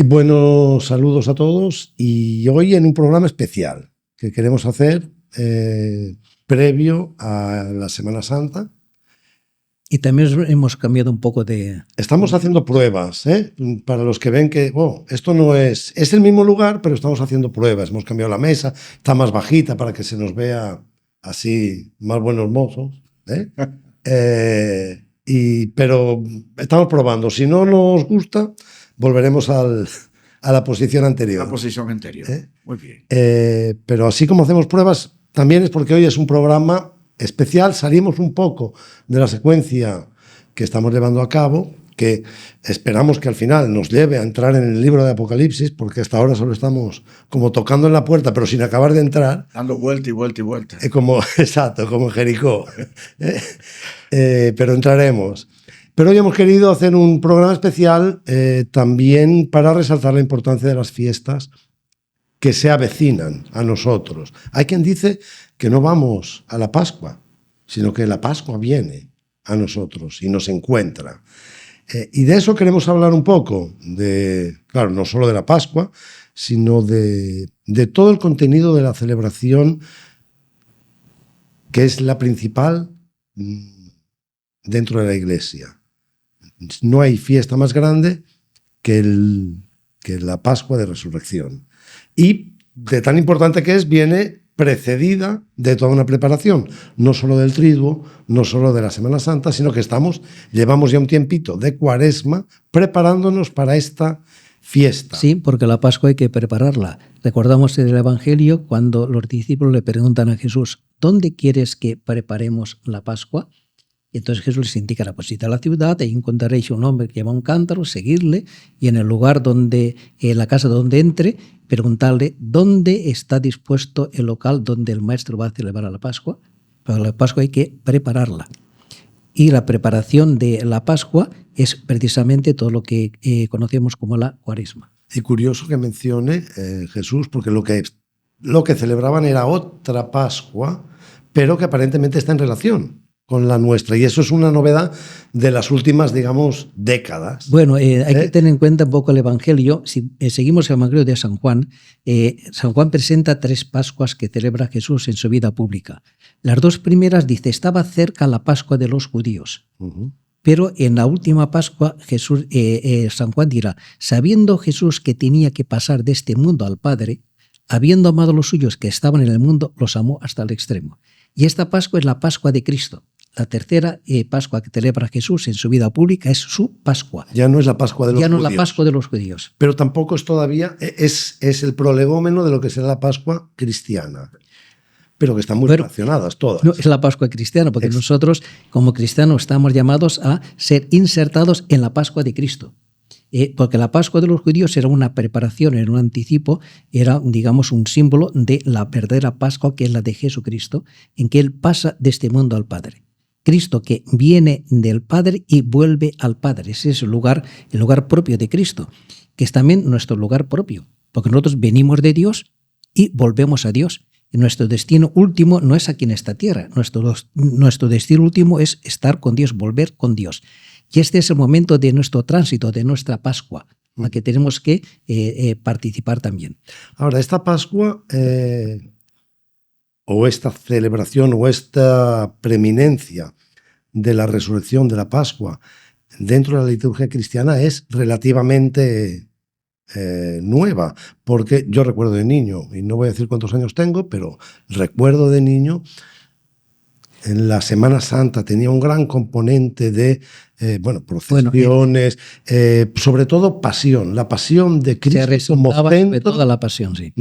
Buenos saludos a todos y hoy en un programa especial que queremos hacer previo a la Semana Santa. Y también hemos cambiado un poco de... Estamos haciendo pruebas, para los que ven que esto no es el mismo lugar, pero estamos haciendo pruebas. Hemos cambiado la mesa, está más bajita para que se nos vea así más buenos mozos. Pero estamos probando. Si no nos gusta, volveremos a la posición anterior. La posición anterior. Muy bien. Pero así como hacemos pruebas, también es porque hoy es un programa especial. Salimos un poco de la secuencia que estamos llevando a cabo, que esperamos que al final nos lleve a entrar en el libro de Apocalipsis, porque hasta ahora solo estamos como tocando en la puerta, pero sin acabar de entrar. Dando vuelta y vuelta y vuelta. Exacto, como en Jericó. Pero entraremos. Pero hoy hemos querido hacer un programa especial también para resaltar la importancia de las fiestas que se avecinan a nosotros. Hay quien dice que no vamos a la Pascua, sino que la Pascua viene a nosotros y nos encuentra. Y de eso queremos hablar un poco, claro, no solo de la Pascua, sino de todo el contenido de la celebración, que es la principal dentro de la Iglesia. No hay fiesta más grande que la Pascua de Resurrección. Y de tan importante que es, viene precedida de toda una preparación, no solo del Triduo, no solo de la Semana Santa, sino que llevamos ya un tiempito de Cuaresma preparándonos para esta fiesta. Sí, porque la Pascua hay que prepararla. Recordamos en el Evangelio cuando los discípulos le preguntan a Jesús, ¿dónde quieres que preparemos la Pascua? Y entonces Jesús les indica, pues id a la ciudad, ahí encontraréis un hombre que lleva un cántaro, seguirle, y en el lugar la casa donde entre, preguntarle dónde está dispuesto el local donde el maestro va a celebrar la Pascua. Para la Pascua hay que prepararla. Y la preparación de la Pascua es precisamente todo lo que conocemos como la Cuaresma. Y curioso que mencione Jesús, porque lo que celebraban era otra Pascua, pero que aparentemente está en relación con la nuestra. Y eso es una novedad de las últimas, digamos, décadas. Bueno, hay que tener en cuenta un poco el Evangelio. Si seguimos el Evangelio de San Juan presenta 3 Pascuas que celebra Jesús en su vida pública. Las 2 primeras dice, estaba cerca la Pascua de los judíos. Pero en la última Pascua San Juan dirá, sabiendo Jesús que tenía que pasar de este mundo al Padre, habiendo amado a los suyos que estaban en el mundo, los amó hasta el extremo. Y esta Pascua es la Pascua de Cristo. La tercera Pascua que celebra Jesús en su vida pública es su Pascua. Ya no es la Pascua de los judíos. Ya no es la Pascua de los judíos. Pero tampoco es todavía, es el prolegómeno de lo que será la Pascua cristiana. Pero que están muy relacionadas todas. No, es la Pascua cristiana, porque nosotros como cristianos estamos llamados a ser insertados en la Pascua de Cristo. Porque la Pascua de los judíos era una preparación, era un anticipo, era, digamos, un símbolo de la verdadera Pascua, que es la de Jesucristo, en que Él pasa de este mundo al Padre. Cristo que viene del Padre y vuelve al Padre. Ese es el lugar propio de Cristo, que es también nuestro lugar propio, porque nosotros venimos de Dios y volvemos a Dios. Y nuestro destino último no es aquí en esta tierra, nuestro destino último es estar con Dios, volver con Dios. Y este es el momento de nuestro tránsito, de nuestra Pascua, a la que tenemos que participar también. Ahora, esta Pascua, o esta celebración, o esta preeminencia de la resurrección de la Pascua dentro de la liturgia cristiana es relativamente nueva, porque yo recuerdo de niño, y no voy a decir cuántos años tengo, pero recuerdo de niño, en la Semana Santa tenía un gran componente de procesiones, sobre todo pasión, la pasión de Cristo como centro. Sobre toda la pasión, sí.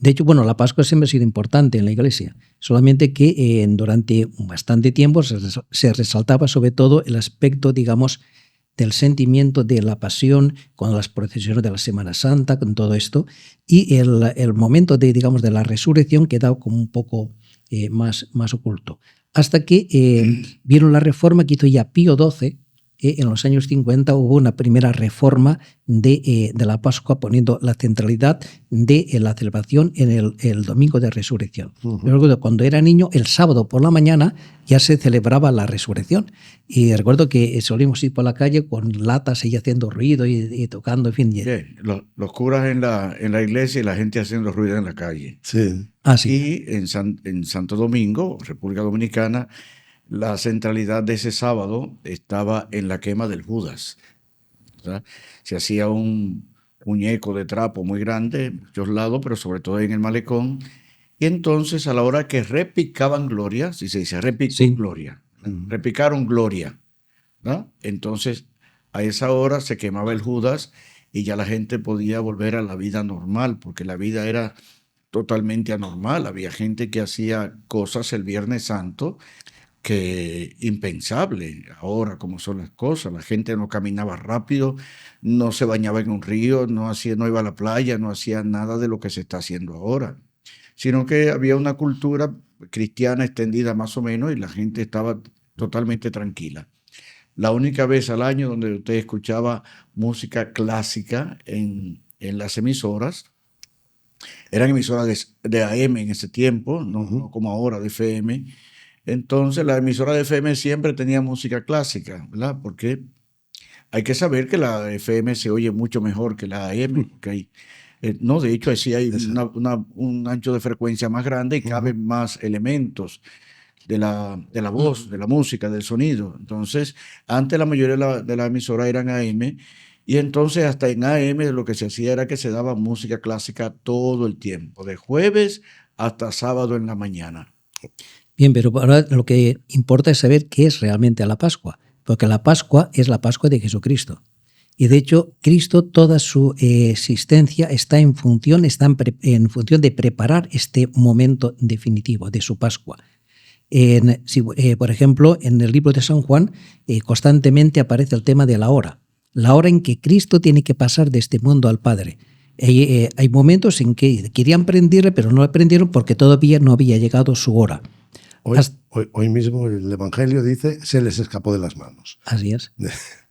De hecho, la Pascua siempre ha sido importante en la Iglesia, solamente que durante bastante tiempo se resaltaba sobre todo el aspecto, digamos, del sentimiento de la pasión, con las procesiones de la Semana Santa, con todo esto, y el momento de la resurrección quedaba como un poco más oculto. Hasta que vieron la reforma que hizo ya Pío XII, en los años 50 hubo una primera reforma de la Pascua, poniendo la centralidad de la celebración en el domingo de resurrección. Recuerdo cuando era niño, el sábado por la mañana ya se celebraba la resurrección. Y recuerdo que solíamos ir por la calle con latas y haciendo ruido y tocando, en fin. Sí, los curas en la iglesia y la gente haciendo ruido en la calle. Sí. Sí. Y en Santo Domingo, República Dominicana, la centralidad de ese sábado estaba en la quema del Judas. ¿Verdad? Se hacía un muñeco de trapo muy grande en muchos lados, pero sobre todo en el malecón. Y entonces, a la hora que repicaban gloria, si se dice repicó gloria, repicaron gloria, ¿no? Entonces, a esa hora se quemaba el Judas y ya la gente podía volver a la vida normal, porque la vida era totalmente anormal. Había gente que hacía cosas el Viernes Santo que impensable ahora como son las cosas. La gente no caminaba rápido, no se bañaba en un río, no iba a la playa, no hacía nada de lo que se está haciendo ahora, sino que había una cultura cristiana extendida más o menos y la gente estaba totalmente tranquila. La única vez al año donde usted escuchaba música clásica en las emisoras, eran emisoras de AM en ese tiempo, no como ahora de FM. Entonces la emisora de FM siempre tenía música clásica, ¿verdad? Porque hay que saber que la FM se oye mucho mejor que la AM. Porque no, de hecho, sí hay un ancho de frecuencia más grande y caben más elementos de la voz, de la música, del sonido. Entonces, antes la mayoría de la emisora eran AM, y entonces hasta en AM lo que se hacía era que se daba música clásica todo el tiempo, de jueves hasta sábado en la mañana. Bien, pero ahora lo que importa es saber qué es realmente la Pascua, porque la Pascua es la Pascua de Jesucristo. Y de hecho, Cristo, toda su existencia está en función de preparar este momento definitivo de su Pascua. Por ejemplo, en el libro de San Juan constantemente aparece el tema de la hora en que Cristo tiene que pasar de este mundo al Padre. Hay momentos en que querían prenderle, pero no le prendieron porque todavía no había llegado su hora. Hoy mismo el Evangelio dice, se les escapó de las manos. Así es.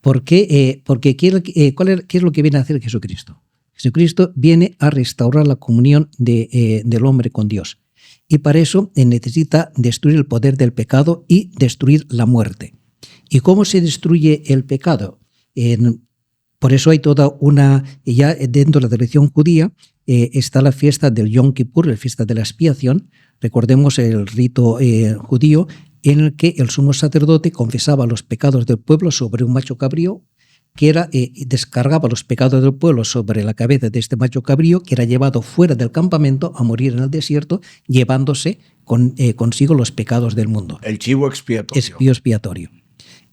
¿Por qué? Porque ¿qué es lo que viene a hacer Jesucristo? Jesucristo viene a restaurar la comunión del hombre con Dios. Y para eso necesita destruir el poder del pecado y destruir la muerte. ¿Y cómo se destruye el pecado? Por eso hay toda ya dentro de la tradición judía, está la fiesta del Yom Kippur, la fiesta de la expiación. Recordemos el rito judío en el que el sumo sacerdote confesaba los pecados del pueblo sobre un macho cabrío, descargaba los pecados del pueblo sobre la cabeza de este macho cabrío, que era llevado fuera del campamento a morir en el desierto, llevándose consigo los pecados del mundo. El chivo expiatorio. Expiatorio.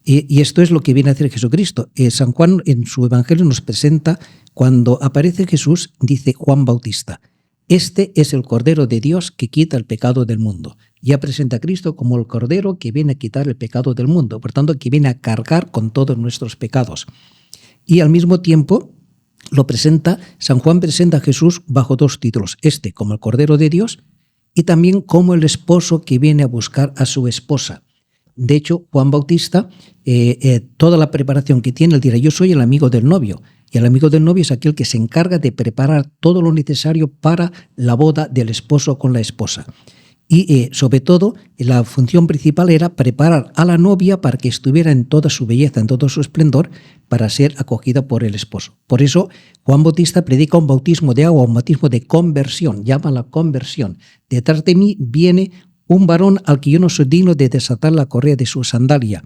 Y esto es lo que viene a hacer Jesucristo. San Juan en su Evangelio nos presenta, cuando aparece Jesús, dice Juan Bautista, este es el Cordero de Dios que quita el pecado del mundo. Ya presenta a Cristo como el Cordero que viene a quitar el pecado del mundo, por tanto, que viene a cargar con todos nuestros pecados. Y al mismo tiempo, San Juan presenta a Jesús bajo dos títulos, como el Cordero de Dios y también como el esposo que viene a buscar a su esposa. De hecho, Juan Bautista, toda la preparación que tiene, él dirá, yo soy el amigo del novio. Y el amigo del novio es aquel que se encarga de preparar todo lo necesario para la boda del esposo con la esposa. Y sobre todo, la función principal era preparar a la novia para que estuviera en toda su belleza, en todo su esplendor, para ser acogida por el esposo. Por eso, Juan Bautista predica un bautismo de agua, un bautismo de conversión, llama la conversión. Detrás de mí viene un varón al que yo no soy digno de desatar la correa de su sandalia.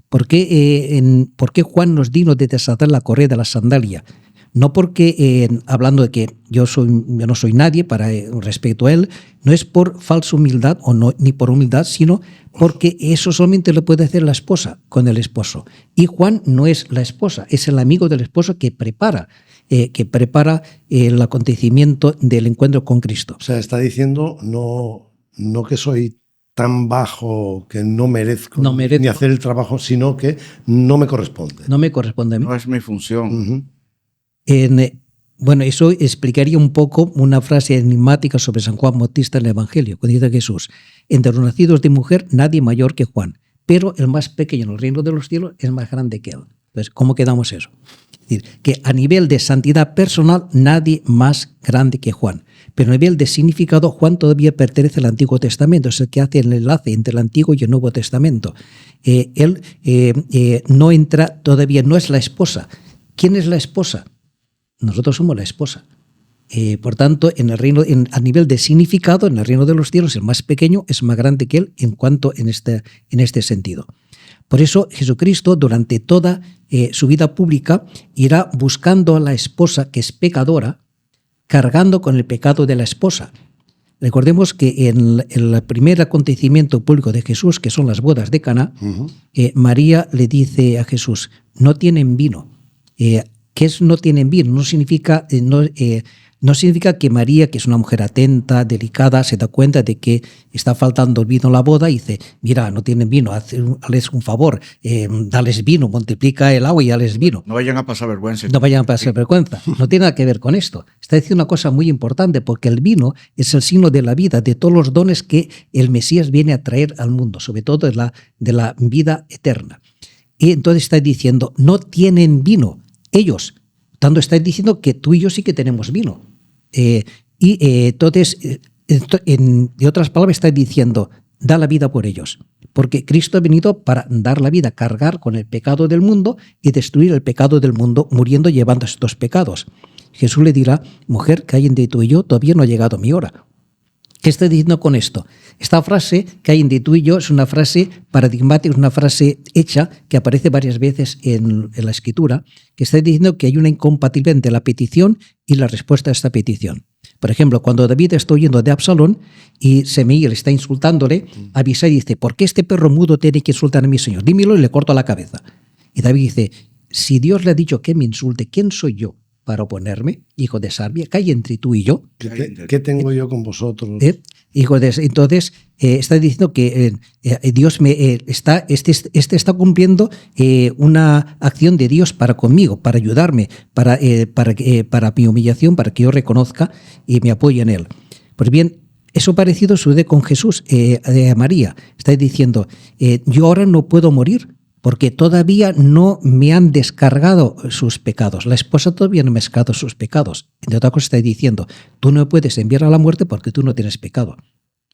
¿Por qué Juan no es digno de desatar la correa de la sandalia? No porque, hablando de que yo no soy nadie para respecto a él, no es por falsa humildad ni por humildad, sino porque eso solamente lo puede hacer la esposa con el esposo. Y Juan no es la esposa, es el amigo del esposo que prepara el acontecimiento del encuentro con Cristo. O sea, está diciendo no que soy tan bajo que no merezco ni hacer el trabajo, sino que no me corresponde. No me corresponde a mí. No es mi función. Uh-huh. Bueno, eso explicaría un poco una frase enigmática sobre San Juan Bautista en el Evangelio, cuando dice Jesús, entre los nacidos de mujer nadie mayor que Juan, pero el más pequeño en el reino de los cielos es más grande que él. Entonces, ¿cómo quedamos eso? Es decir, que a nivel de santidad personal, nadie más grande que Juan. Pero a nivel de significado, Juan todavía pertenece al Antiguo Testamento, es el que hace el enlace entre el Antiguo y el Nuevo Testamento. Él no entra todavía, no es la esposa. ¿Quién es la esposa? Nosotros somos la esposa. Por tanto, en el reino, a nivel de significado, en el reino de los cielos, el más pequeño es más grande que él en cuanto en este sentido. Por eso Jesucristo, durante toda su vida pública, irá buscando a la esposa que es pecadora, cargando con el pecado de la esposa. Recordemos que en el primer acontecimiento público de Jesús, que son las bodas de Caná, María le dice a Jesús, no tienen vino. ¿Qué es no tienen vino? No significa que María, que es una mujer atenta, delicada, se da cuenta de que está faltando el vino a la boda y dice, mira, no tienen vino, hazles un favor, dales vino, multiplica el agua y dales vino. No vayan a pasar vergüenza. No vayan a pasar vergüenza. No tiene nada que ver con esto. Está diciendo una cosa muy importante, porque el vino es el signo de la vida, de todos los dones que el Mesías viene a traer al mundo, sobre todo de la vida eterna. Y entonces está diciendo, no tienen vino, ellos. Tanto está diciendo que tú y yo sí que tenemos vino. Entonces, de otras palabras, está diciendo, da la vida por ellos. Porque Cristo ha venido para dar la vida, cargar con el pecado del mundo y destruir el pecado del mundo, muriendo llevando estos pecados. Jesús le dirá, mujer, que hay entre tú y yo, todavía no ha llegado mi hora. ¿Qué está diciendo con esto? Esta frase, que hay entre tú y yo, es una frase paradigmática, es una frase hecha que aparece varias veces en la Escritura, que está diciendo que hay una incompatibilidad entre la petición y la respuesta a esta petición. Por ejemplo, cuando David está huyendo de Absalón y Semei le está insultándole, Abisai dice, ¿por qué este perro mudo tiene que insultar a mi señor? Dímelo y le corto la cabeza. Y David dice, si Dios le ha dicho que me insulte, ¿quién soy yo para oponerme? Hijo de Sarbia, ¿qué hay entre tú y yo? ¿Qué tengo yo con vosotros? Entonces, está diciendo que Dios está cumpliendo una acción de Dios para conmigo, para ayudarme, para mi humillación, para que yo reconozca y me apoye en él. Pues bien, eso parecido sucede con Jesús, a María. Está diciendo, yo ahora no puedo morir, porque todavía no me han descargado sus pecados. La esposa todavía no me ha descargado sus pecados. Entre otras cosas está diciendo, tú no me puedes enviar a la muerte porque tú no tienes pecado.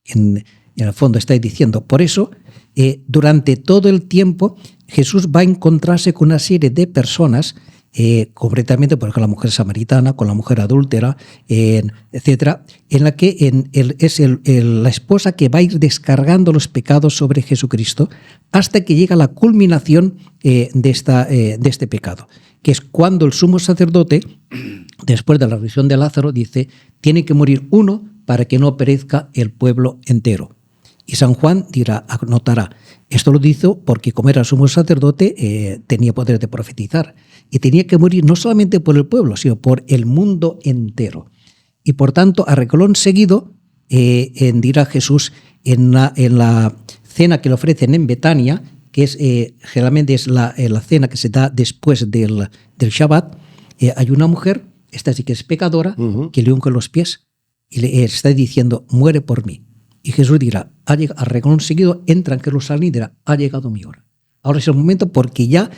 En el fondo está diciendo, por eso, durante todo el tiempo, Jesús va a encontrarse con una serie de personas, concretamente por ejemplo, la mujer samaritana, con la mujer adúltera, etcétera, en la que es la esposa que va a ir descargando los pecados sobre Jesucristo hasta que llega la culminación de este pecado, que es cuando el sumo sacerdote, después de la resurrección de Lázaro, dice, tiene que morir uno para que no perezca el pueblo entero. Y San Juan anotará, esto lo hizo porque como era sumo sacerdote tenía poder de profetizar y tenía que morir no solamente por el pueblo, sino por el mundo entero. Y por tanto, a recolón seguido, dirá Jesús en la cena que le ofrecen en Betania, que es generalmente es la cena que se da después del Shabbat, hay una mujer, esta sí que es pecadora, que le unge los pies y le está diciendo, muere por mí. Y Jesús dirá, a recolón seguido, entra en Jerusalén y dirá, ha llegado mi hora. Ahora es el momento porque ya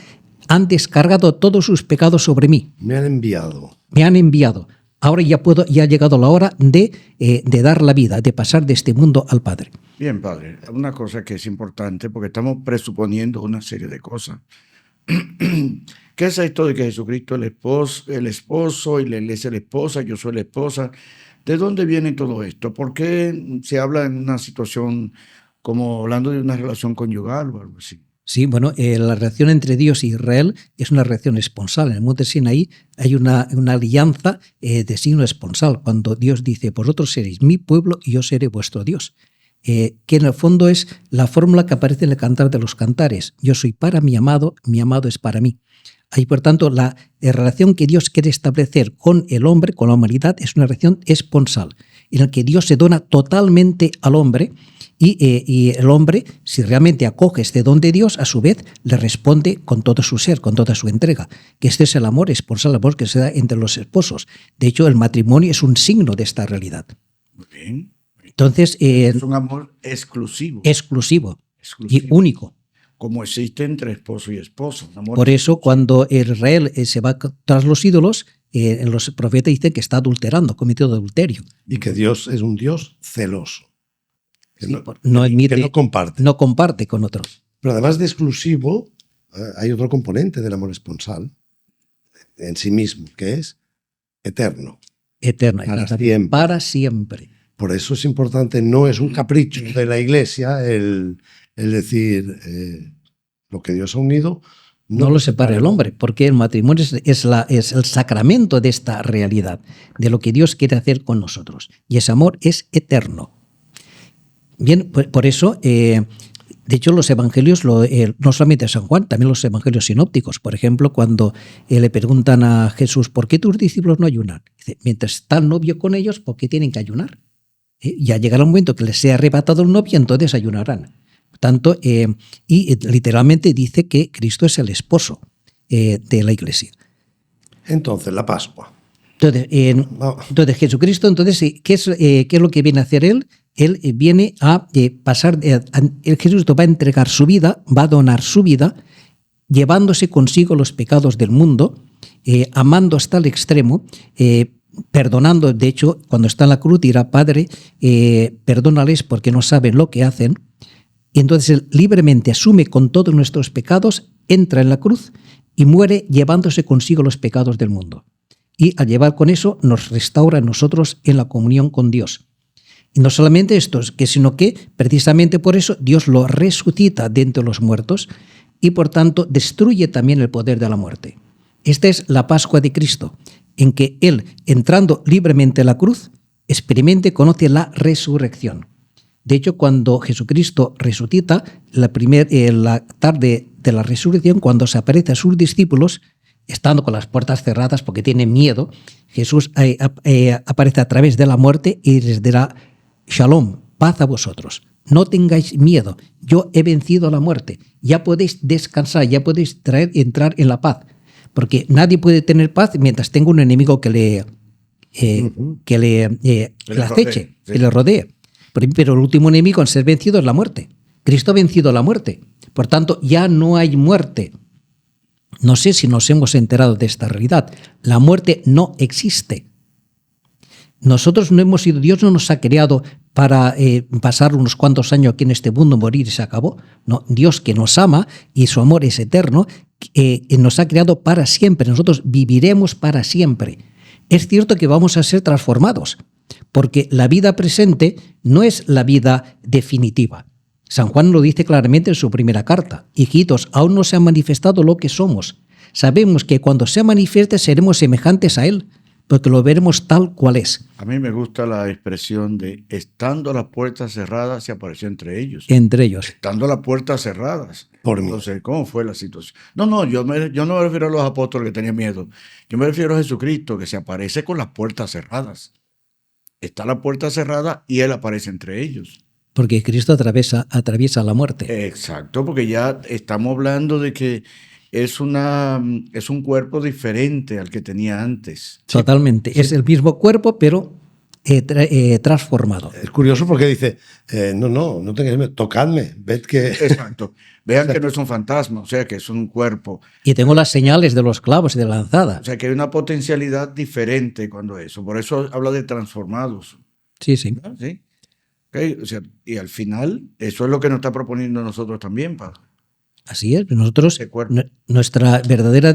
han descargado todos sus pecados sobre mí. Me han enviado. Me han enviado. Ahora ya ha llegado la hora de dar la vida, de pasar de este mundo al Padre. Bien, Padre, una cosa que es importante, porque estamos presuponiendo una serie de cosas. ¿Qué es esto de que Jesucristo es el esposo y la iglesia es la esposa, yo soy la esposa? ¿De dónde viene todo esto? ¿Por qué se habla en una situación como hablando de una relación conyugal o algo así? Sí, bueno, la relación entre Dios e Israel es una relación esponsal. En el monte Sinaí hay una alianza de signo esponsal, cuando Dios dice, vosotros seréis mi pueblo y yo seré vuestro Dios. Que en el fondo es la fórmula que aparece en el Cantar de los Cantares. Yo soy para mi amado es para mí. Ahí, por tanto, la relación que Dios quiere establecer con el hombre, con la humanidad, es una relación esponsal, en la que Dios se dona totalmente al hombre y el hombre, si realmente acoge este don de Dios, a su vez le responde con todo su ser, con toda su entrega. Que este es el amor esponsal, el amor que se da entre los esposos. De hecho, el matrimonio es un signo de esta realidad. Muy bien. Entonces, es un amor exclusivo. Exclusivo y único. como existe entre esposo y esposa. Por eso, cuando Israel se va tras los ídolos, los profetas dicen que está adulterando, cometido adulterio. Y que Dios es un Dios celoso. Que, Sí, que no comparte. No comparte con otros. Pero además de exclusivo, hay otro componente del amor esponsal en sí mismo, que es eterno. Eterna. Para siempre. Para siempre. Por eso es importante, no es un capricho de la Iglesia el decir lo que Dios ha unido. No lo separa el hombre, porque el matrimonio es el sacramento de esta realidad, de lo que Dios quiere hacer con nosotros. Y ese amor es eterno. Bien, por eso, de hecho, los evangelios, no solamente San Juan, también los evangelios sinópticos. Por ejemplo, cuando le preguntan a Jesús, ¿por qué tus discípulos no ayunan? Dice, mientras está el novio con ellos, ¿por qué tienen que ayunar? Ya llegará un momento que les sea arrebatado el novio, entonces ayunarán. Tanto, y literalmente dice que Cristo es el esposo de la Iglesia. Entonces, la Pascua. Entonces Jesucristo, ¿qué es lo que viene a hacer Él? Él viene a pasar, Jesucristo va a entregar su vida, va a donar su vida, llevándose consigo los pecados del mundo, amando hasta el extremo, perdonando. De hecho, cuando está en la cruz dirá, Padre, perdónales porque no saben lo que hacen. Y entonces Él libremente asume con todos nuestros pecados, entra en la cruz y muere llevándose consigo los pecados del mundo. Y al llevar con eso nos restaura a nosotros en la comunión con Dios. Y no solamente esto, sino que precisamente por eso Dios lo resucita de entre los muertos y por tanto destruye también el poder de la muerte. Esta es la Pascua de Cristo, en que Él, entrando libremente a la cruz, experimente, conoce la resurrección. De hecho, cuando Jesucristo resucita, la tarde de la resurrección, cuando se aparece a sus discípulos, estando con las puertas cerradas porque tienen miedo, Jesús aparece a través de la muerte y les dirá, Shalom, paz a vosotros. No tengáis miedo, yo he vencido a la muerte. Ya podéis descansar, ya podéis entrar en la paz. Porque nadie puede tener paz mientras tenga un enemigo que le aceche, que le rodee. Pero el último enemigo en ser vencido es la muerte. Cristo ha vencido la muerte. Por tanto, ya no hay muerte. No sé si nos hemos enterado de esta realidad. La muerte no existe. Nosotros no hemos sido, Dios no nos ha creado para pasar unos cuantos años aquí en este mundo, morir y se acabó. No, Dios, que nos ama y su amor es eterno, nos ha creado para siempre. Nosotros viviremos para siempre. Es cierto que vamos a ser transformados, porque la vida presente no es la vida definitiva. San Juan lo dice claramente en su primera carta. Hijitos, aún no se ha manifestado lo que somos. Sabemos que cuando se manifieste seremos semejantes a Él, porque lo veremos tal cual es. A mí me gusta la expresión de estando las puertas cerradas se apareció entre ellos. Entre ellos. Estando las puertas cerradas. Por mí. Entonces, ¿cómo fue la situación? No, yo no me refiero a los apóstoles que tenían miedo. Yo me refiero a Jesucristo que se aparece con las puertas cerradas. Está la puerta cerrada y Él aparece entre ellos. Porque Cristo atraviesa la muerte. Exacto, porque ya estamos hablando de que es un cuerpo diferente al que tenía antes. Totalmente. Sí. Es el mismo cuerpo, pero transformado. Es curioso porque dice, no tengáis miedo, tocadme, ved que... Exacto. Vean que no es un fantasma, o sea, que es un cuerpo. Y tengo las señales de los clavos y de la lanzada. O sea, que hay una potencialidad diferente cuando eso. Por eso habla de transformados. Sí, sí. ¿No? ¿Sí? Okay. O sea, y al final, eso es lo que nos está proponiendo nosotros también, Padre. Así es. Nosotros, nuestra verdadera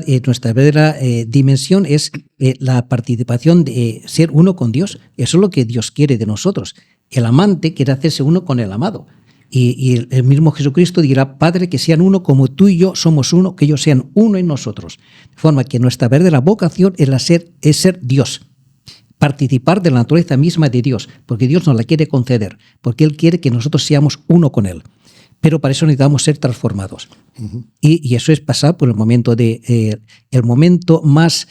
dimensión es la participación de ser uno con Dios. Eso es lo que Dios quiere de nosotros. El amante quiere hacerse uno con el amado. Y el mismo Jesucristo dirá, Padre, que sean uno como tú y yo somos uno, que ellos sean uno en nosotros. De forma que nuestra verdadera vocación es ser Dios. Participar de la naturaleza misma de Dios, porque Dios nos la quiere conceder, porque Él quiere que nosotros seamos uno con Él. Pero para eso necesitamos ser transformados. Uh-huh. Y eso es pasar por el momento más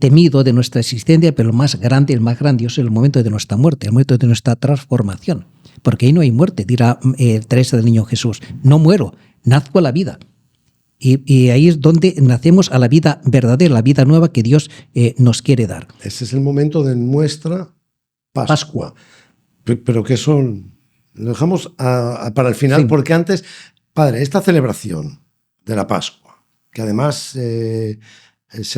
temido de nuestra existencia, pero el más grande, el más grandioso, es el momento de nuestra muerte, el momento de nuestra transformación. Porque ahí no hay muerte, dirá Teresa del Niño Jesús. No muero, nazco a la vida. Y ahí es donde nacemos a la vida verdadera, la vida nueva que Dios nos quiere dar. Ese es el momento de nuestra Pascua. Pero que son... Lo dejamos para el final, sí. Porque antes Padre, esta celebración de la Pascua, que además se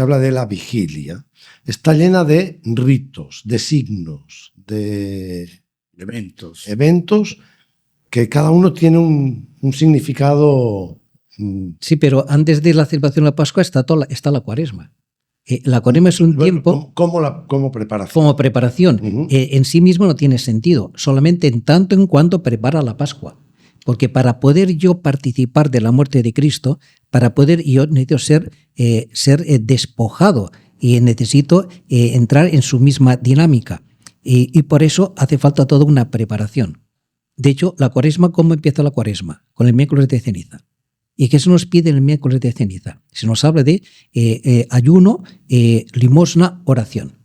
habla de la vigilia, está llena de ritos, de signos, de eventos que cada uno tiene un significado. Sí, pero antes de la celebración de la Pascua está la Cuaresma. La Cuaresma es un tiempo... Como preparación. Como preparación. Uh-huh. En sí mismo no tiene sentido, solamente en tanto en cuanto prepara la Pascua. Porque para poder yo participar de la muerte de Cristo, para poder yo necesito ser despojado y necesito entrar en su misma dinámica. Y por eso hace falta toda una preparación. De hecho, la Cuaresma, ¿cómo empieza la Cuaresma? Con el miércoles de ceniza. ¿Y qué se nos pide el miércoles de ceniza? Se nos habla de ayuno, limosna, oración.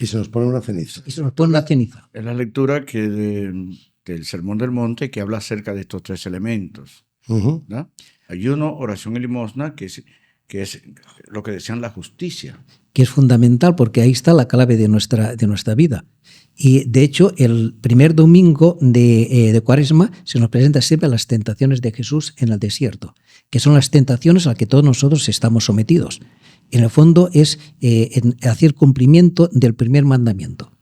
Y se nos pone una ceniza. Y se nos pone una ceniza. Es la lectura del Sermón del Monte que habla acerca de estos tres elementos. Uh-huh. ¿No? Ayuno, oración y limosna, que es lo que decían la justicia. Que es fundamental porque ahí está la clave de nuestra vida. Y de hecho, el primer domingo de Cuaresma se nos presenta siempre las tentaciones de Jesús en el desierto, que son las tentaciones a las que todos nosotros estamos sometidos. En el fondo es hacer cumplimiento del primer mandamiento.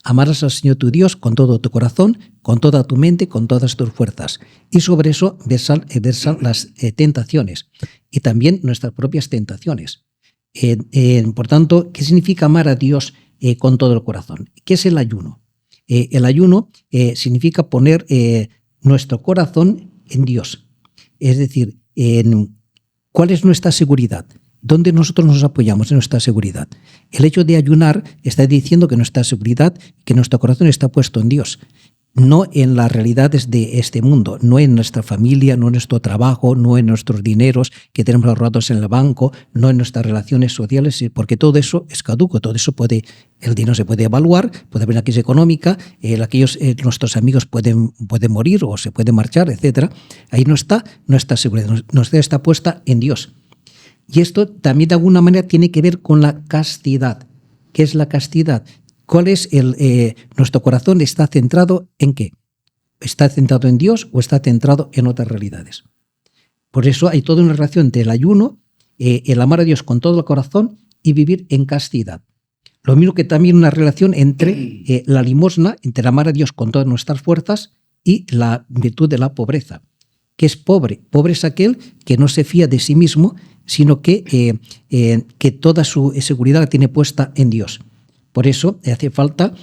Amarás al Señor tu Dios con todo tu corazón, con toda tu mente, con todas tus fuerzas. Y sobre eso versan las tentaciones y también nuestras propias tentaciones. Por tanto, ¿qué significa amar a Dios con todo el corazón? ¿Qué es el ayuno? El ayuno significa poner nuestro corazón en Dios. Es decir, ¿cuál es nuestra seguridad? ¿Dónde nosotros nos apoyamos en nuestra seguridad? El hecho de ayunar está diciendo que nuestra seguridad, que nuestro corazón está puesto en Dios, no en las realidades de este mundo, no en nuestra familia, no en nuestro trabajo, no en nuestros dineros que tenemos ahorrados en el banco, no en nuestras relaciones sociales, porque todo eso es caduco, todo eso el dinero se puede evaluar, puede haber una crisis económica, nuestros amigos pueden morir o se pueden marchar, etc. Ahí no está nuestra seguridad, nuestra está puesta en Dios. Y esto también de alguna manera tiene que ver con la castidad. ¿Qué es la castidad? ¿Cuál es nuestro corazón está centrado en qué? ¿Está centrado en Dios o está centrado en otras realidades? Por eso hay toda una relación entre el ayuno, el amar a Dios con todo el corazón y vivir en castidad. Lo mismo que también una relación entre la limosna, entre amar a Dios con todas nuestras fuerzas y la virtud de la pobreza. ¿Qué es pobre? Pobre es aquel que no se fía de sí mismo, sino que toda su seguridad la tiene puesta en Dios. Por eso hace falta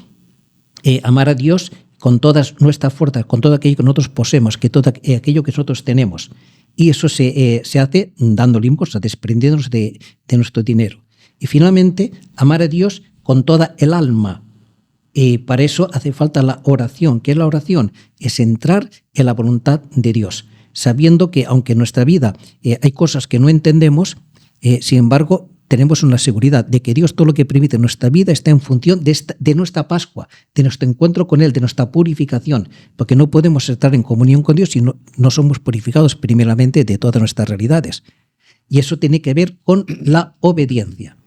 amar a Dios con todas nuestras fuerzas, con todo aquello que nosotros poseemos, que todo aquello que nosotros tenemos. Y eso se hace dando limosna, desprendiéndonos de nuestro dinero. Y finalmente, amar a Dios con toda el alma. Para eso hace falta la oración. ¿Qué es la oración? Es entrar en la voluntad de Dios, sabiendo que aunque en nuestra vida hay cosas que no entendemos, sin embargo, tenemos una seguridad de que Dios todo lo que permite en nuestra vida está en función de nuestra Pascua, de nuestro encuentro con Él, de nuestra purificación, porque no podemos estar en comunión con Dios si no somos purificados primeramente de todas nuestras realidades. Y eso tiene que ver con la obediencia.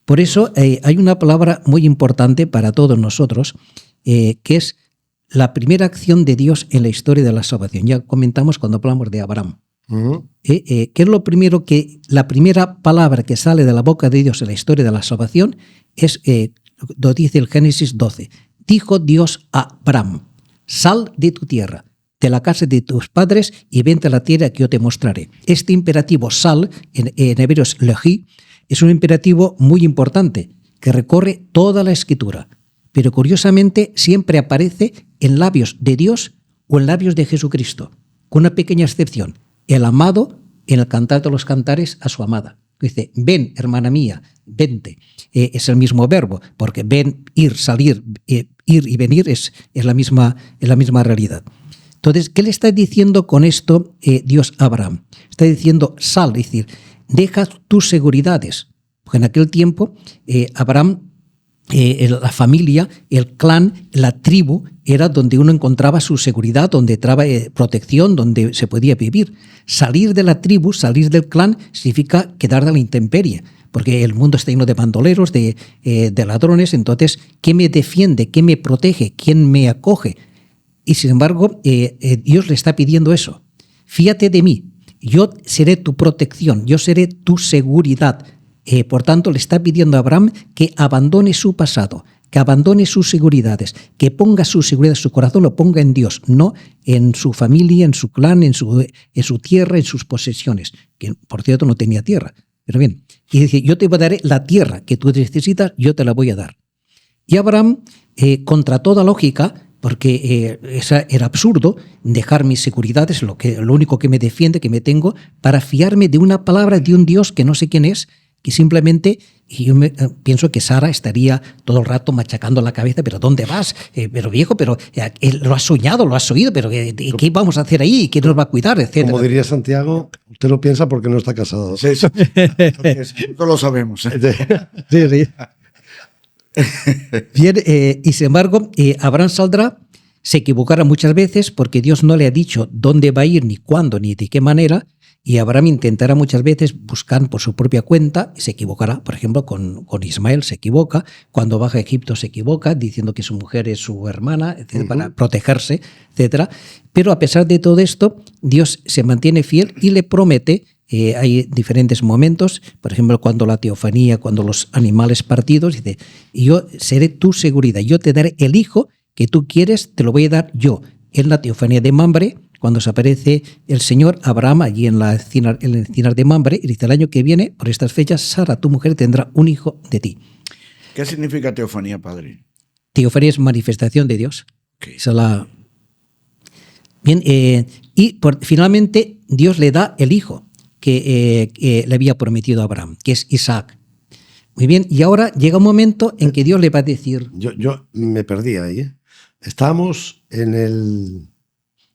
Por eso hay una palabra muy importante para todos nosotros, que es la primera acción de Dios en la historia de la salvación. Ya comentamos cuando hablamos de Abraham. Uh-huh. ¿Qué es la primera palabra que sale de la boca de Dios en la historia de la salvación? Es, lo dice el Génesis 12. Dijo Dios a Abraham, sal de tu tierra, de la casa de tus padres y vente a la tierra que yo te mostraré. Este imperativo sal, en hebreo es lejí, es un imperativo muy importante que recorre toda la Escritura, pero curiosamente siempre aparece en labios de Dios o en labios de Jesucristo, con una pequeña excepción. El amado en el Cantar de los Cantares a su amada. Dice, ven, hermana mía, vente. Es el mismo verbo, porque ven, ir, salir, ir y venir es la misma realidad. Entonces, ¿qué le está diciendo con esto Dios a Abraham? Está diciendo, sal, es decir, deja tus seguridades. Porque en aquel tiempo Abraham, la familia, el clan, la tribu, era donde uno encontraba su seguridad, donde entraba protección, donde se podía vivir. Salir de la tribu, salir del clan, significa quedar de la intemperie, porque el mundo está lleno de bandoleros, de ladrones. Entonces, ¿qué me defiende? ¿Qué me protege? ¿Quién me acoge? Y sin embargo, Dios le está pidiendo eso. fíate de mí, yo seré tu protección, yo seré tu seguridad. Por tanto, le está pidiendo a Abraham que abandone su pasado, que abandone sus seguridades, que ponga su seguridad, su corazón lo ponga en Dios, no en su familia, en su clan, en su tierra, en sus posesiones, que por cierto no tenía tierra. Pero bien, y dice, yo te daré la tierra que tú necesitas, yo te la voy a dar. Y Abraham, contra toda lógica, porque era absurdo dejar mis seguridades, lo único que me defiende, que me tengo, para fiarme de una palabra de un Dios que no sé quién es, que simplemente, y yo pienso que Sara estaría todo el rato machacando la cabeza, pero ¿dónde vas? Pero viejo, pero lo has soñado, lo has oído, pero ¿qué vamos a hacer ahí? ¿Quién nos va a cuidar? Etcétera. Como diría Santiago, usted lo piensa porque no está casado. Sí, no lo sabemos. Sí, sí. Bien, y sin embargo, Abraham saldrá, se equivocará muchas veces porque Dios no le ha dicho dónde va a ir, ni cuándo, ni de qué manera, y Abraham intentará muchas veces buscar por su propia cuenta y se equivocará. Por ejemplo, con Ismael se equivoca, cuando baja a Egipto se equivoca, diciendo que su mujer es su hermana, etcétera, para protegerse, etcétera. Pero a pesar de todo esto, Dios se mantiene fiel y le promete. Hay diferentes momentos, por ejemplo, cuando la teofanía, cuando los animales partidos, dice, yo seré tu seguridad, yo te daré el hijo que tú quieres, te lo voy a dar yo. En la teofanía de Mamre, cuando se aparece el Señor Abraham allí en el encinar de Mamre, y dice, el año que viene, por estas fechas, Sara, tu mujer, tendrá un hijo de ti. ¿Qué significa teofanía, padre? Teofanía es manifestación de Dios. Okay. Bien, y finalmente Dios le da el hijo que le había prometido a Abraham, que es Isaac. Muy bien, y ahora llega un momento en que Dios le va a decir... Yo me perdí ahí. Estamos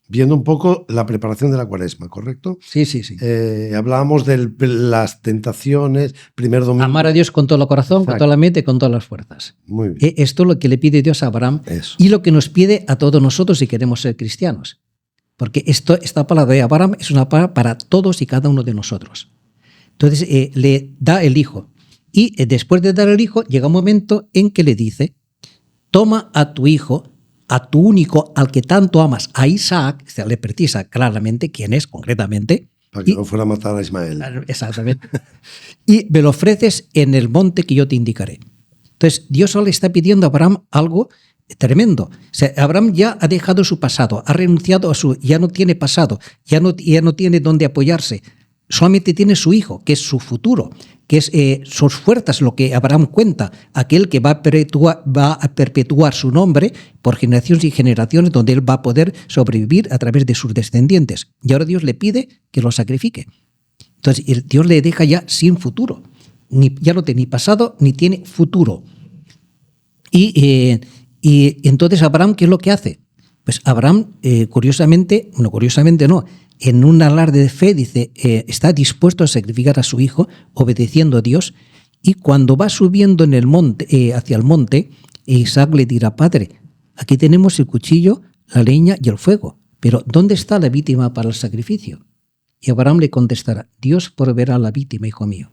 viendo un poco la preparación de la Cuaresma, ¿correcto? Sí, sí, sí. Hablábamos de las tentaciones, primer domingo. Amar a Dios con todo el corazón, con toda la mente, con todas las fuerzas. Muy bien. Esto es lo que le pide Dios a Abraham. Eso. Y lo que nos pide a todos nosotros si queremos ser cristianos. Porque esta palabra de Abraham es una palabra para todos y cada uno de nosotros. Entonces le da el hijo. Y después de dar el hijo, llega un momento en que le dice, toma a tu hijo, a tu único, al que tanto amas, a Isaac, o sea, le precisa claramente quién es concretamente. Para que no fuera a matar a Ismael. Exactamente. Y me lo ofreces en el monte que yo te indicaré. Entonces, Dios solo le está pidiendo a Abraham algo tremendo. O sea, Abraham ya ha dejado su pasado, ha renunciado a ya no tiene pasado, ya no tiene dónde apoyarse. Solamente tiene su hijo, que es su futuro, que es sus fuerzas, lo que Abraham cuenta, aquel que va a perpetuar su nombre por generaciones y generaciones, donde él va a poder sobrevivir a través de sus descendientes. Y ahora Dios le pide que lo sacrifique. Entonces, Dios le deja ya sin futuro. Ya no tiene ni pasado ni tiene futuro. Y entonces Abraham, ¿qué es lo que hace? Pues Abraham, curiosamente no, en un alarde de fe dice, está dispuesto a sacrificar a su hijo, obedeciendo a Dios, y cuando va subiendo en el monte, hacia el monte, Isaac le dirá, Padre, aquí tenemos el cuchillo, la leña y el fuego, pero ¿dónde está la víctima para el sacrificio? Y Abraham le contestará, Dios proveerá la víctima, hijo mío.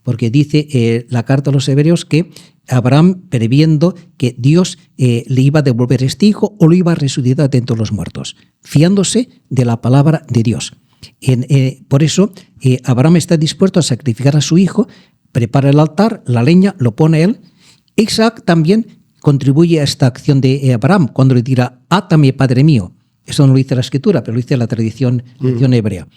Porque dice la carta a los hebreos que Abraham, previendo que Dios le iba a devolver este hijo o lo iba a resucitar de entre los muertos, fiándose de la palabra de Dios. Por eso Abraham está dispuesto a sacrificar a su hijo, prepara el altar, la leña, lo pone él. Isaac también contribuye a esta acción de Abraham cuando le dirá, átame, padre mío. Eso no lo dice la escritura, pero lo dice la tradición hebrea.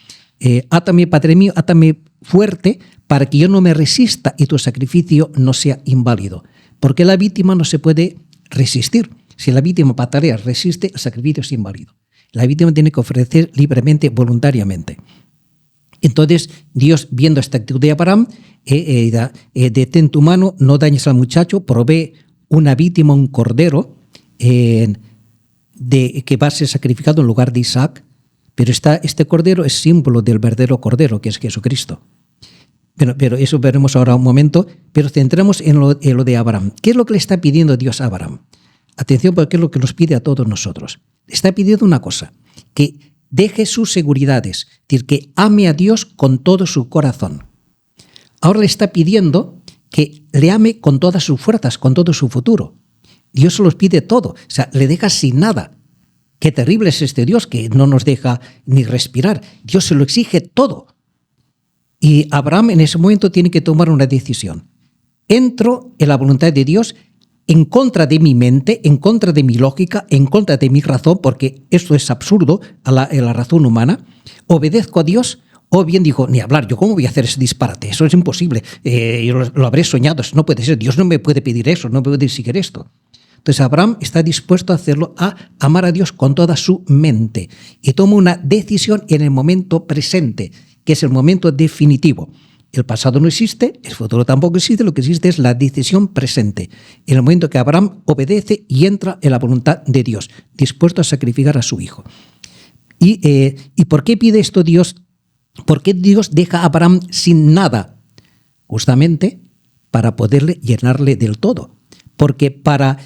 Átame, padre mío, átame fuerte para que yo no me resista y tu sacrificio no sea inválido. Porque la víctima no se puede resistir. Si la víctima patalea, resiste, el sacrificio es inválido. La víctima tiene que ofrecer libremente, voluntariamente. Entonces, Dios, viendo esta actitud de Abraham, detén tu mano, no dañes al muchacho, provee una víctima, un cordero, que va a ser sacrificado en lugar de Isaac. Pero este cordero es símbolo del verdadero cordero, que es Jesucristo. Pero eso veremos ahora un momento. Pero centramos en lo de Abraham. ¿Qué es lo que le está pidiendo Dios a Abraham? Atención, porque es lo que nos pide a todos nosotros. Le está pidiendo una cosa, que deje sus seguridades, es decir, que ame a Dios con todo su corazón. Ahora le está pidiendo que le ame con todas sus fuerzas, con todo su futuro. Dios se los pide todo, o sea, le deja sin nada. Qué terrible es este Dios que no nos deja ni respirar. Dios se lo exige todo. Y Abraham en ese momento tiene que tomar una decisión. Entro en la voluntad de Dios en contra de mi mente, en contra de mi lógica, en contra de mi razón, porque esto es absurdo a la razón humana. Obedezco a Dios, o bien digo, ni hablar, ¿yo cómo voy a hacer ese disparate? Eso es imposible. Yo lo habré soñado, eso no puede ser. Dios no me puede pedir eso, no me puede exigir esto. Entonces Abraham está dispuesto a hacerlo, a amar a Dios con toda su mente y toma una decisión en el momento presente, que es el momento definitivo. El pasado no existe, el futuro tampoco existe, lo que existe es la decisión presente, en el momento que Abraham obedece y entra en la voluntad de Dios, dispuesto a sacrificar a su hijo. ¿Y por qué pide esto Dios? ¿Por qué Dios deja a Abraham sin nada? Justamente para poderle llenarle del todo. Porque para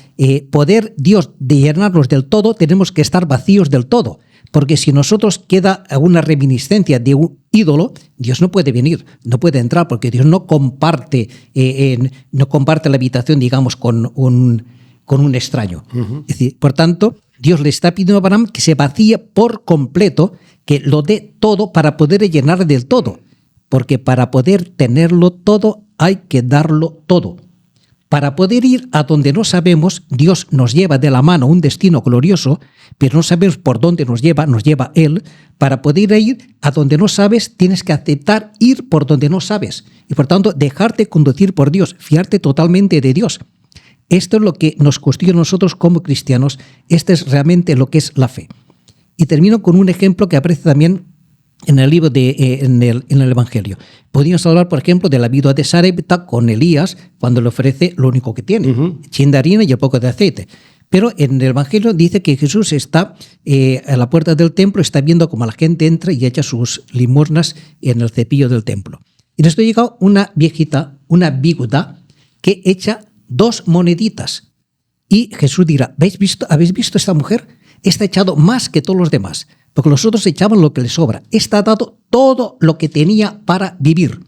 poder Dios llenarnos del todo, tenemos que estar vacíos del todo. Porque si nosotros queda una reminiscencia de un ídolo, Dios no puede venir, no puede entrar, porque Dios no comparte la habitación, digamos, con un extraño. Es decir, por tanto, Dios le está pidiendo a Abraham que se vacíe por completo, que lo dé todo para poder llenar del todo. Porque para poder tenerlo todo, hay que darlo todo. Para poder ir a donde no sabemos, Dios nos lleva de la mano a un destino glorioso, pero no sabemos por dónde nos lleva Él. Para poder ir a donde no sabes, tienes que aceptar ir por donde no sabes. Y por tanto, dejarte conducir por Dios, fiarte totalmente de Dios. Esto es lo que nos constituye a nosotros como cristianos. Esto es realmente lo que es la fe. Y termino con un ejemplo que aparece también en el libro en el Evangelio. Podríamos hablar, por ejemplo, de la viuda de Sarepta con Elías, cuando le ofrece lo único que tiene, chin de harina y un poco de aceite. Pero en el Evangelio dice que Jesús está a la puerta del templo, está viendo cómo la gente entra y echa sus limosnas en el cepillo del templo. Y en esto llega una viejita, una viuda, que echa 2 moneditas. Y Jesús dirá, ¿habéis visto esta mujer? Está echado más que todos los demás. Porque los otros echaban lo que les sobra. Esta ha dado todo lo que tenía para vivir.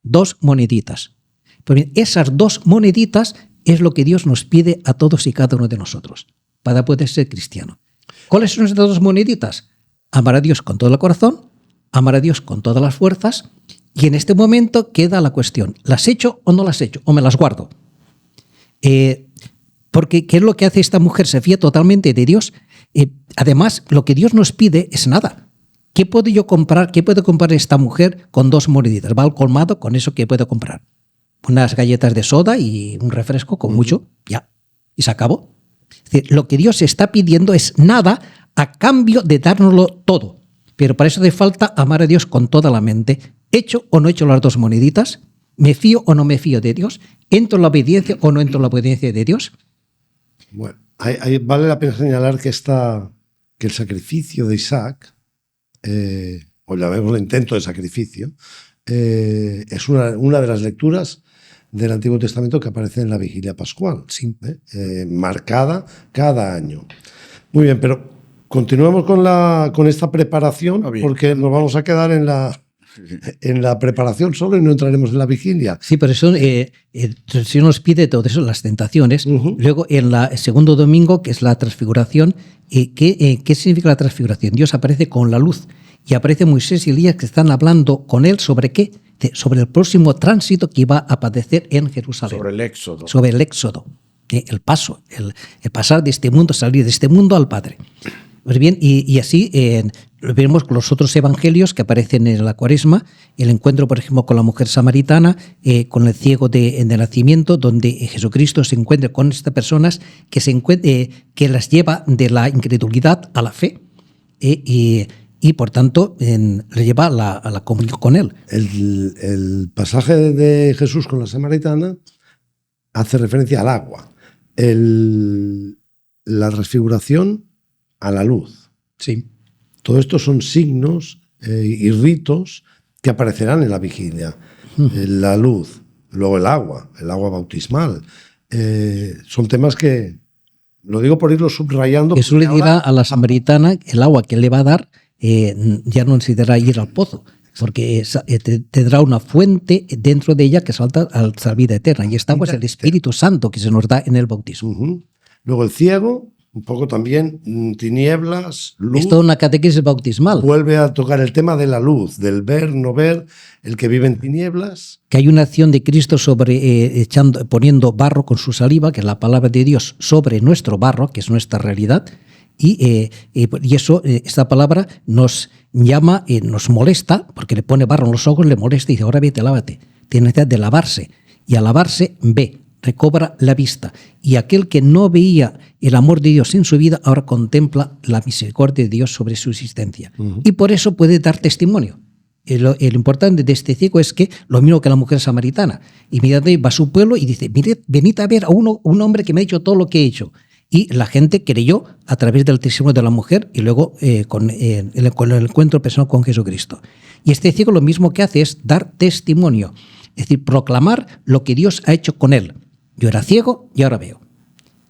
2 moneditas. Pues bien, esas 2 moneditas es lo que Dios nos pide a todos y cada uno de nosotros para poder ser cristiano. ¿Cuáles son esas 2 moneditas? Amar a Dios con todo el corazón, amar a Dios con todas las fuerzas, y en este momento queda la cuestión, ¿las echo o no las echo? ¿O me las guardo? Porque ¿qué es lo que hace esta mujer? Se fía totalmente de Dios. Además, lo que Dios nos pide es nada. ¿Qué puedo yo comprar? ¿Qué puede comprar esta mujer con 2 moneditas? Va al colmado con eso que puedo comprar. Unas galletas de soda y un refresco con mucho, ya. Y se acabó. Es decir, lo que Dios está pidiendo es nada a cambio de dárnoslo todo. Pero para eso hace falta amar a Dios con toda la mente. ¿Echo o no echo las 2 moneditas? ¿Me fío o no me fío de Dios? ¿Entro en la obediencia o no entro en la obediencia de Dios? Bueno, vale la pena señalar que el sacrificio de Isaac, o llamémoslo intento de sacrificio, es una de las lecturas del Antiguo Testamento que aparece en la vigilia pascual, Sí. Marcada cada año. Muy bien, pero continuamos con esta preparación, porque nos vamos a quedar en la preparación solo y no entraremos en la vigilia. Sí, pero eso si nos pide todo eso, las tentaciones. Luego, en el segundo domingo, que es la transfiguración, ¿qué significa la transfiguración? Dios aparece con la luz y aparece Moisés y Elías que están hablando con él sobre qué, sobre el próximo tránsito que iba a padecer en Jerusalén. Sobre el éxodo. Sobre el éxodo, el paso, el pasar de este mundo, salir de este mundo al Padre. Pues bien, y así lo vemos con los otros evangelios que aparecen en la Cuaresma, el encuentro, por ejemplo, con la mujer samaritana, con el ciego de nacimiento, donde Jesucristo se encuentra con estas personas que las lleva de la incredulidad a la fe y por tanto, le lleva a la comunión con Él. El pasaje de Jesús con la samaritana hace referencia al agua. La transfiguración a la luz. Sí. Todo esto son signos y ritos que aparecerán en la vigilia. La luz, luego el agua bautismal. Son temas que, lo digo por irlo subrayando. Jesús le dirá a la samaritana el agua que le va a dar, ya no necesitará ir al pozo, porque tendrá una fuente dentro de ella que salta a la vida eterna. Y esta agua es el Espíritu Santo que se nos da en el bautismo. Luego el ciego, un poco también tinieblas, luz. Es toda una catequesis bautismal. Vuelve a tocar el tema de la luz, del ver, no ver, el que vive en tinieblas. Que hay una acción de Cristo sobre poniendo barro con su saliva, que es la palabra de Dios, sobre nuestro barro, que es nuestra realidad. Y eso, esta palabra nos llama, nos molesta, porque le pone barro en los ojos, le molesta y dice, ahora vete, lávate. Tiene necesidad de lavarse. Y al lavarse, ve, recobra la vista. Y aquel que no veía el amor de Dios en su vida, ahora contempla la misericordia de Dios sobre su existencia. Y por eso puede dar testimonio. Lo importante de este ciego es que, lo mismo que la mujer samaritana, inmediatamente va a su pueblo y dice, mirad, venid a ver a un hombre que me ha hecho todo lo que he hecho. Y la gente creyó a través del testimonio de la mujer y luego con el encuentro personal con Jesucristo. Y este ciego lo mismo que hace es dar testimonio, es decir, proclamar lo que Dios ha hecho con él. Yo era ciego y ahora veo.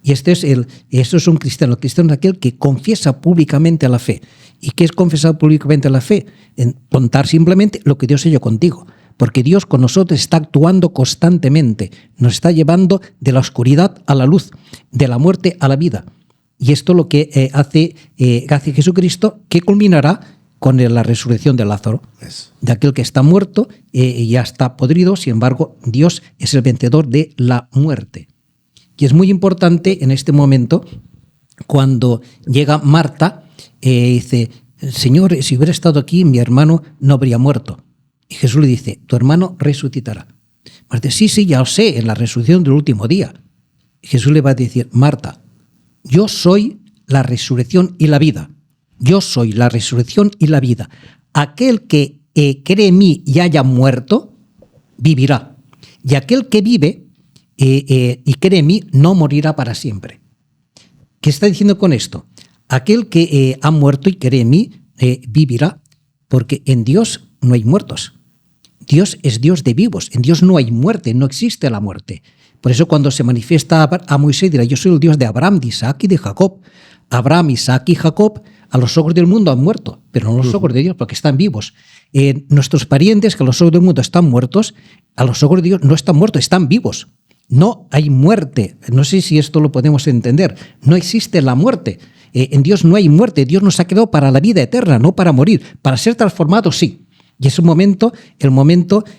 Y esto es un cristiano. El cristiano es aquel que confiesa públicamente la fe. ¿Y qué es confesar públicamente la fe? En contar simplemente lo que Dios ha hecho contigo. Porque Dios con nosotros está actuando constantemente. Nos está llevando de la oscuridad a la luz, de la muerte a la vida. Y esto es lo que hace Jesucristo, que culminará con la resurrección de Lázaro. De aquel que está muerto y ya está podrido, sin embargo, Dios es el vencedor de la muerte. Y es muy importante en este momento, cuando llega Marta, dice, Señor, si hubiera estado aquí, mi hermano no habría muerto. Y Jesús le dice, tu hermano resucitará. Marta dice, sí, ya lo sé, en la resurrección del último día. Y Jesús le va a decir, Marta, yo soy la resurrección y la vida. Yo soy la resurrección y la vida. Aquel que cree en mí y haya muerto, vivirá. Y aquel que vive y cree en mí no morirá para siempre. ¿Qué está diciendo con esto? Aquel que ha muerto y cree en mí vivirá, porque en Dios no hay muertos. Dios es Dios de vivos. En Dios no hay muerte, no existe la muerte. Por eso cuando se manifiesta a Moisés dirá, yo soy el Dios de Abraham, de Isaac y de Jacob. Abraham, Isaac y Jacob a los ojos del mundo han muerto, pero no a los ojos de Dios porque están vivos. Nuestros parientes que a los ojos del mundo están muertos, a los ojos de Dios no están muertos, están vivos. No hay muerte. No sé si esto lo podemos entender. No existe la muerte. En Dios no hay muerte. Dios nos ha creado para la vida eterna, no para morir. Para ser transformados, sí. Y es el momento,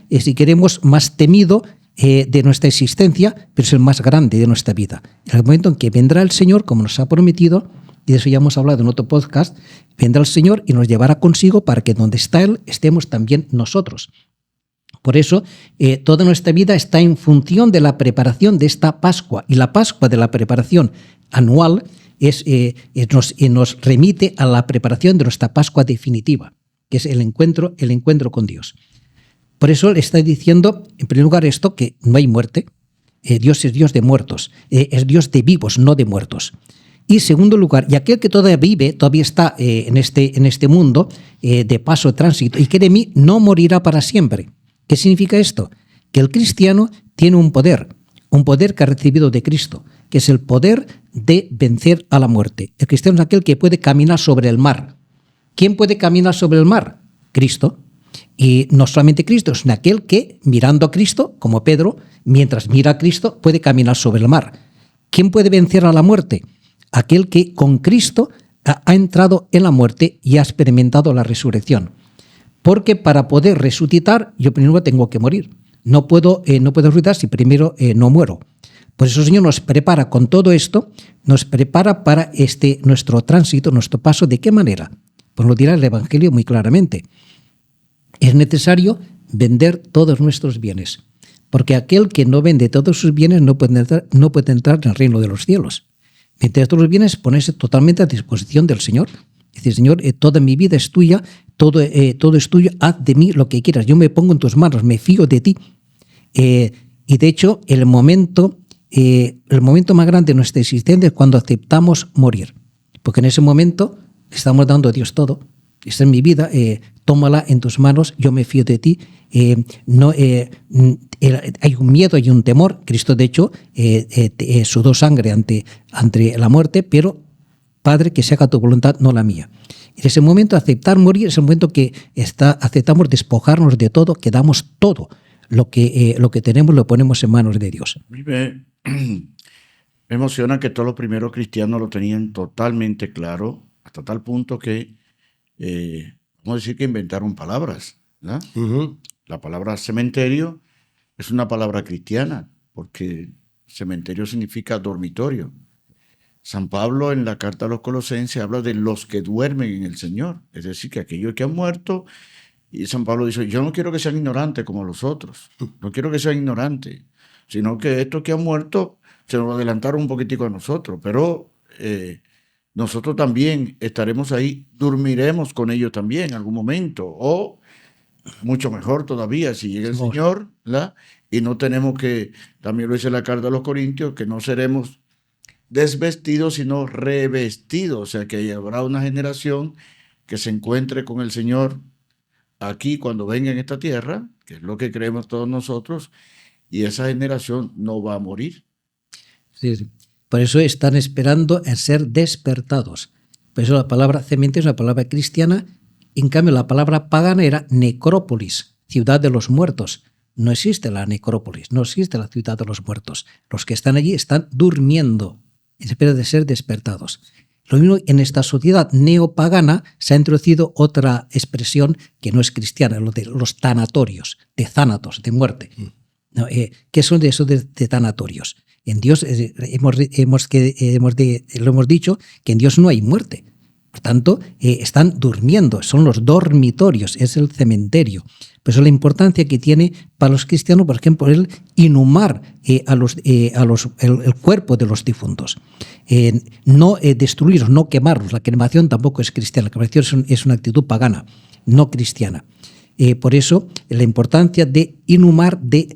si queremos, más temido de nuestra existencia, pero es el más grande de nuestra vida. El momento en que vendrá el Señor, como nos ha prometido, y de eso ya hemos hablado en otro podcast, vendrá el Señor y nos llevará consigo para que donde está Él estemos también nosotros. Por eso, toda nuestra vida está en función de la preparación de esta Pascua. Y la Pascua de la preparación anual nos remite a la preparación de nuestra Pascua definitiva, que es el encuentro con Dios. Por eso le está diciendo, en primer lugar, esto, que no hay muerte. Dios es Dios de muertos, es Dios de vivos, no de muertos. Y en segundo lugar, y aquel que todavía vive, todavía está en este mundo de paso, de tránsito, y que de mí no morirá para siempre. ¿Qué significa esto? Que el cristiano tiene un poder que ha recibido de Cristo, que es el poder de vencer a la muerte. El cristiano es aquel que puede caminar sobre el mar. ¿Quién puede caminar sobre el mar? Cristo. Y no solamente Cristo, sino aquel que, mirando a Cristo, como Pedro, mientras mira a Cristo, puede caminar sobre el mar. ¿Quién puede vencer a la muerte? Aquel que con Cristo ha entrado en la muerte y ha experimentado la resurrección. Porque para poder resucitar, yo primero tengo que morir. No puedo resucitar si primero no muero. Por eso el Señor nos prepara con todo esto, nos prepara para nuestro tránsito, nuestro paso. ¿De qué manera? Pues lo dirá el Evangelio muy claramente. Es necesario vender todos nuestros bienes, porque aquel que no vende todos sus bienes no puede entrar en el reino de los cielos. Vender todos los bienes, ponerse totalmente a disposición del Señor. Es decir, Señor, toda mi vida es tuya, todo es tuyo, haz de mí lo que quieras. Yo me pongo en tus manos, me fío de ti. Y de hecho, el momento más grande de nuestra existencia es cuando aceptamos morir. Porque en ese momento estamos dando a Dios todo. Esta es mi vida, tómala en tus manos, yo me fío de ti. Hay un miedo, hay un temor. Cristo, de hecho, sudó sangre ante la muerte, pero Padre, que se haga tu voluntad, no la mía. En ese momento, aceptar morir es el momento que aceptamos despojarnos de todo, que damos todo lo que tenemos, lo ponemos en manos de Dios. Me emociona que todos los primeros cristianos lo tenían totalmente claro, hasta tal punto que, vamos a decir que inventaron palabras, ¿verdad? La palabra cementerio es una palabra cristiana, porque cementerio significa dormitorio. San Pablo en la carta a los Colosenses habla de los que duermen en el Señor, es decir, que aquellos que han muerto, y San Pablo dice, yo no quiero que sean ignorantes como los otros, no quiero que sean ignorantes, sino que estos que han muerto se nos adelantaron un poquitico a nosotros, pero nosotros también estaremos ahí, dormiremos con ellos también en algún momento, o mucho mejor todavía, si llega el Señor, ¿verdad? Y no tenemos que, también lo dice la carta a los Corintios, que no seremos desvestidos, sino revestidos, o sea que habrá una generación que se encuentre con el Señor aquí cuando venga en esta tierra, que es lo que creemos todos nosotros, y esa generación no va a morir. Sí, sí. Por eso están esperando en ser despertados. Por eso la palabra cementerio es una palabra cristiana, en cambio la palabra pagana era necrópolis, ciudad de los muertos. No existe la necrópolis, no existe la ciudad de los muertos. Los que están allí están durmiendo, espera de ser despertados. Lo mismo en esta sociedad neopagana se ha introducido otra expresión que no es cristiana, lo de los tanatorios, de thanatos, de muerte. No, ¿qué son de esos de tanatorios? En Dios lo hemos dicho que en Dios no hay muerte. Por tanto, están durmiendo, son los dormitorios, es el cementerio. Por eso la importancia que tiene para los cristianos, por ejemplo, el inhumar el cuerpo de los difuntos. No destruirlos, no quemarlos. La cremación tampoco es cristiana. La cremación es una actitud pagana, no cristiana. Por eso la importancia de inhumar, de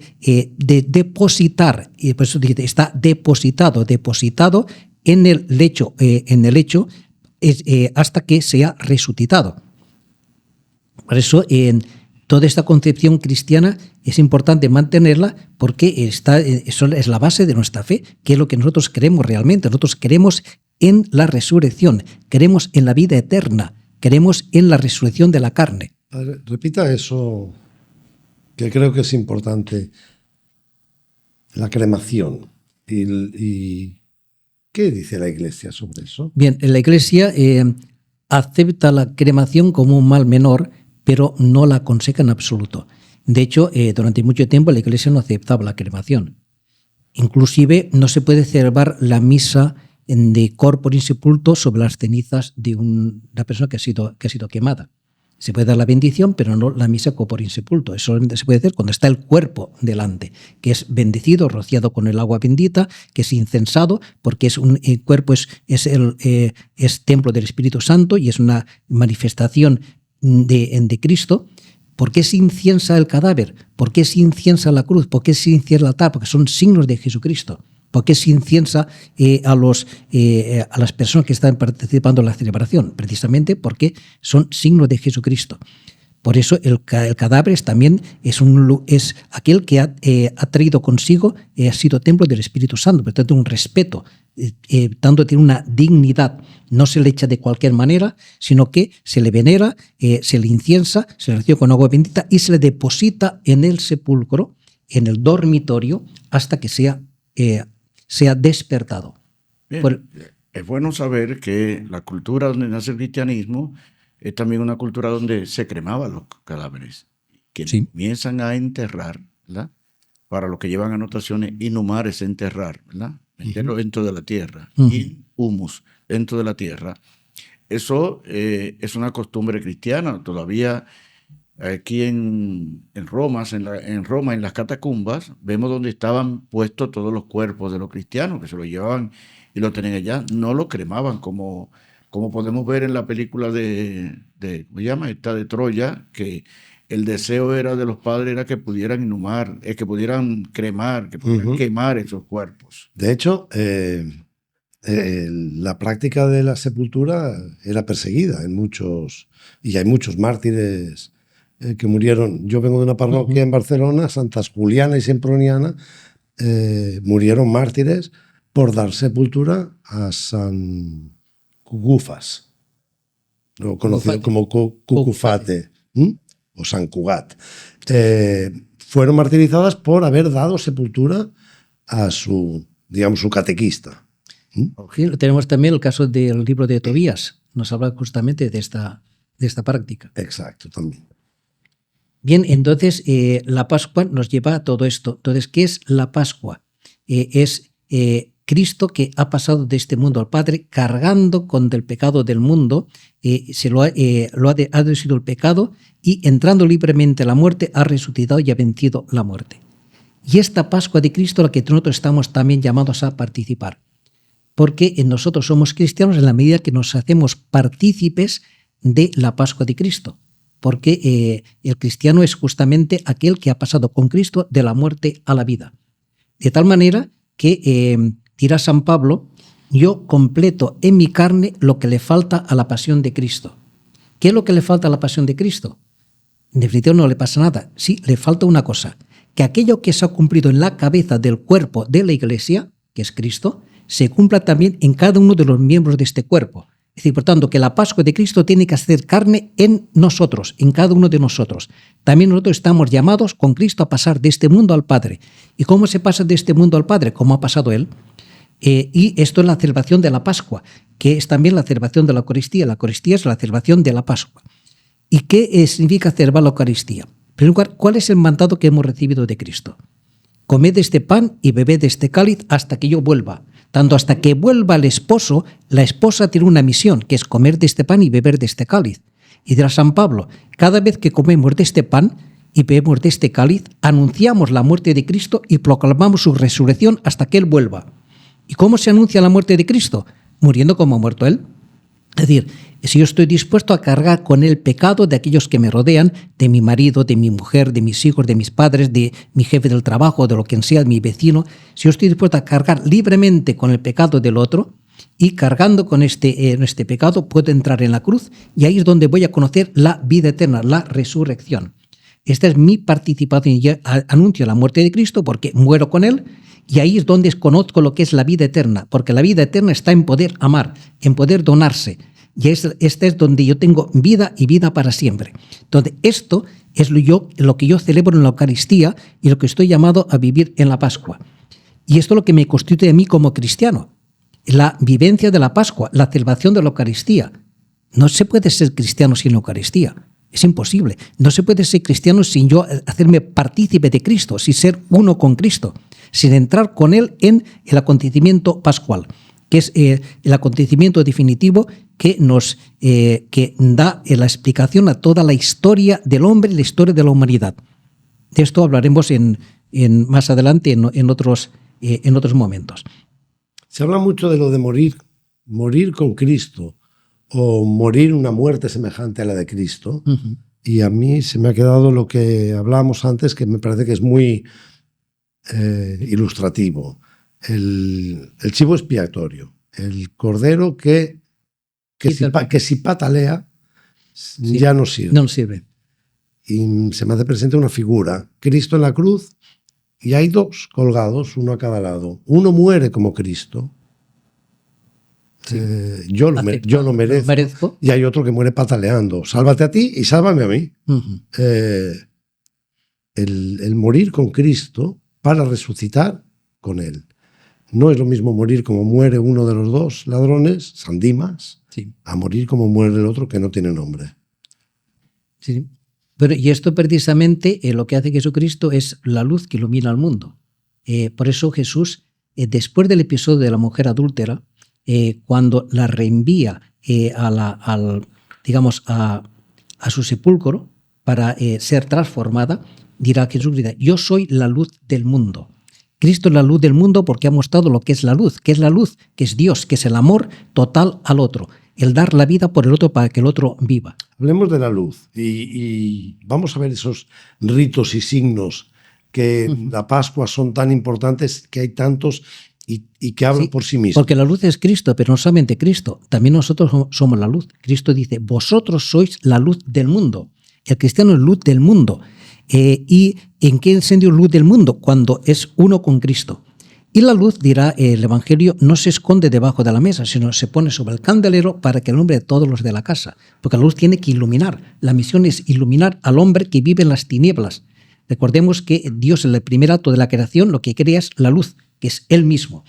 depositar, y por eso está depositado en el lecho, hasta que sea resucitado. Por eso toda esta concepción cristiana es importante mantenerla, porque eso es la base de nuestra fe, que es lo que nosotros creemos realmente. Nosotros creemos en la resurrección, creemos en la vida eterna, creemos en la resurrección de la carne. Padre, repita eso, que creo que es importante. La cremación. ¿Y qué dice la Iglesia sobre eso? Bien, la Iglesia acepta la cremación como un mal menor, pero no la aconseja en absoluto. De hecho, durante mucho tiempo la Iglesia no aceptaba la cremación. Inclusive no se puede celebrar la misa de corpore insepulto sobre las cenizas de una persona que ha sido quemada. Se puede dar la bendición, pero no la misa corpore insepulto. Eso solamente se puede hacer cuando está el cuerpo delante, que es bendecido, rociado con el agua bendita, que es incensado, porque el cuerpo es templo del Espíritu Santo y es una manifestación de Cristo. ¿Por qué se inciensa el cadáver? ¿Por qué se inciensa la cruz? ¿Por qué se inciensa el altar? Porque son signos de Jesucristo. ¿Por qué se inciensa a las personas que están participando en la celebración? Precisamente porque son signos de Jesucristo. Por eso el cadáver también es aquel que ha traído consigo, ha sido templo del Espíritu Santo, por tanto un respeto, tanto tiene una dignidad. No se le echa de cualquier manera, sino que se le venera, se le inciensa, se le recibe con agua bendita y se le deposita en el sepulcro, en el dormitorio, hasta que sea despertado. Bien, es bueno saber que la cultura donde nace el cristianismo es también una cultura donde se cremaban los cadáveres, que sí. Comienzan a enterrar, ¿verdad? Para los que llevan anotaciones, inhumar es enterrar, ¿verdad? Meterlo dentro de la tierra, inhumus, dentro de la tierra. Eso es una costumbre cristiana. Todavía aquí en Roma, en las catacumbas, vemos donde estaban puestos todos los cuerpos de los cristianos, que se los llevaban y lo tenían allá. No lo cremaban como podemos ver en la película ¿cómo se llama? Esta de Troya, que el deseo de los padres era que pudieran inhumar, que pudieran cremar, que pudieran quemar esos cuerpos. De hecho, la práctica de la sepultura era perseguida y hay muchos mártires que murieron. Yo vengo de una parroquia en Barcelona, Santas Juliana y Semproniana, murieron mártires por dar sepultura a San Cucufas, conocido como Cucufate, o San Cugat. Fueron martirizadas por haber dado sepultura a su digamos, su catequista. Sí, tenemos también el caso del libro de Tobías, nos habla justamente de esta práctica. Exacto, también. Bien, entonces la Pascua nos lleva a todo esto. Entonces, ¿qué es la Pascua? Es Cristo que ha pasado de este mundo al Padre cargando con el pecado del mundo, ha vencido el pecado y entrando libremente a la muerte ha resucitado y ha vencido la muerte. Y esta Pascua de Cristo la que nosotros estamos también llamados a participar, porque nosotros somos cristianos en la medida que nos hacemos partícipes de la Pascua de Cristo, porque el cristiano es justamente aquel que ha pasado con Cristo de la muerte a la vida. De tal manera que, dirá San Pablo, yo completo en mi carne lo que le falta a la pasión de Cristo. ¿Qué es lo que le falta a la pasión de Cristo? En definitiva no le pasa nada. Sí, le falta una cosa, que aquello que se ha cumplido en la cabeza del cuerpo de la Iglesia, que es Cristo, se cumpla también en cada uno de los miembros de este cuerpo. Es decir, por tanto, que la Pascua de Cristo tiene que hacer carne en nosotros, en cada uno de nosotros. También nosotros estamos llamados con Cristo a pasar de este mundo al Padre. ¿Y cómo se pasa de este mundo al Padre? ¿Cómo ha pasado Él? Y esto es la celebración de la Pascua, que es también la celebración de la Eucaristía. La Eucaristía es la celebración de la Pascua. ¿Y qué significa celebrar la Eucaristía? En primer lugar, ¿cuál es el mandato que hemos recibido de Cristo? Comed este pan y bebed de este cáliz hasta que yo vuelva. Tanto hasta que vuelva el esposo, la esposa tiene una misión, que es comer de este pan y beber de este cáliz. Y dirá San Pablo, cada vez que comemos de este pan y bebemos de este cáliz, anunciamos la muerte de Cristo y proclamamos su resurrección hasta que Él vuelva. ¿Y cómo se anuncia la muerte de Cristo? Muriendo como ha muerto Él. Es decir, si yo estoy dispuesto a cargar con el pecado de aquellos que me rodean, de mi marido, de mi mujer, de mis hijos, de mis padres, de mi jefe del trabajo, de lo que sea, de mi vecino, si yo estoy dispuesto a cargar libremente con el pecado del otro y cargando con este pecado, puedo entrar en la cruz y ahí es donde voy a conocer la vida eterna, la resurrección. Esta es mi participación. Yo anuncio la muerte de Cristo porque muero con Él. Y ahí es donde conozco lo que es la vida eterna, porque la vida eterna está en poder amar, en poder donarse. Y este es donde yo tengo vida y vida para siempre. Entonces, esto es lo que yo celebro en la Eucaristía y lo que estoy llamado a vivir en la Pascua. Y esto es lo que me constituye a mí como cristiano. La vivencia de la Pascua, la celebración de la Eucaristía. No se puede ser cristiano sin la Eucaristía. Es imposible. No se puede ser cristiano sin yo hacerme partícipe de Cristo, sin ser uno con Cristo, sin entrar con Él en el acontecimiento pascual, que es el acontecimiento definitivo que da la explicación a toda la historia del hombre y la historia de la humanidad. De esto hablaremos más adelante en otros momentos. Se habla mucho de lo de morir con Cristo o morir una muerte semejante a la de Cristo. Uh-huh. Y a mí se me ha quedado lo que hablábamos antes, que me parece que es muy ilustrativo. El chivo expiatorio, el cordero que si patalea, sí, ya no sirve. No sirve. Y se me hace presente una figura, Cristo en la cruz, y hay dos colgados, uno a cada lado. Uno muere como Cristo. Sí. Yo lo merezco. Y hay otro que muere pataleando. Sálvate a ti y sálvame a mí. Uh-huh. El morir con Cristo para resucitar con Él. No es lo mismo morir como muere uno de los dos ladrones, San Dimas, sí, a morir como muere el otro que no tiene nombre. Sí. Pero, y esto precisamente lo que hace Jesucristo es la luz que ilumina al mundo. Por eso Jesús, después del episodio de la mujer adúltera, cuando la reenvía a su sepulcro para ser transformada, dirá Jesús, yo soy la luz del mundo. Cristo es la luz del mundo porque ha mostrado lo que es la luz, que es Dios, que es el amor total al otro, el dar la vida por el otro para que el otro viva. Hablemos de la luz y vamos a ver esos ritos y signos que en la Pascua son tan importantes, que hay tantos y que hablan por sí mismos. Porque la luz es Cristo, pero no solamente Cristo, también nosotros somos la luz. Cristo dice, vosotros sois la luz del mundo. El cristiano es luz del mundo. ¿Y en qué sentido luz del mundo? Cuando es uno con Cristo. Y la luz, dirá el Evangelio, no se esconde debajo de la mesa, sino se pone sobre el candelero para que alumbre a todos los de la casa. Porque la luz tiene que iluminar. La misión es iluminar al hombre que vive en las tinieblas Recordemos que Dios en el primer acto de la creación lo que crea es la luz, que es Él mismo.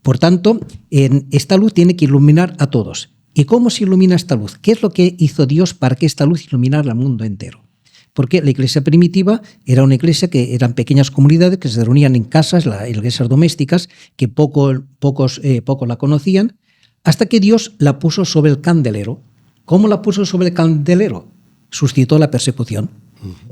Por tanto, esta luz tiene que iluminar a todos. ¿Y cómo se ilumina esta luz? ¿Qué es lo que hizo Dios para que esta luz iluminara al mundo entero? Porque la iglesia primitiva era una iglesia que eran pequeñas comunidades que se reunían en casas, las iglesias domésticas, que pocos la conocían, hasta que Dios la puso sobre el candelero. ¿Cómo la puso sobre el candelero? Suscitó la persecución.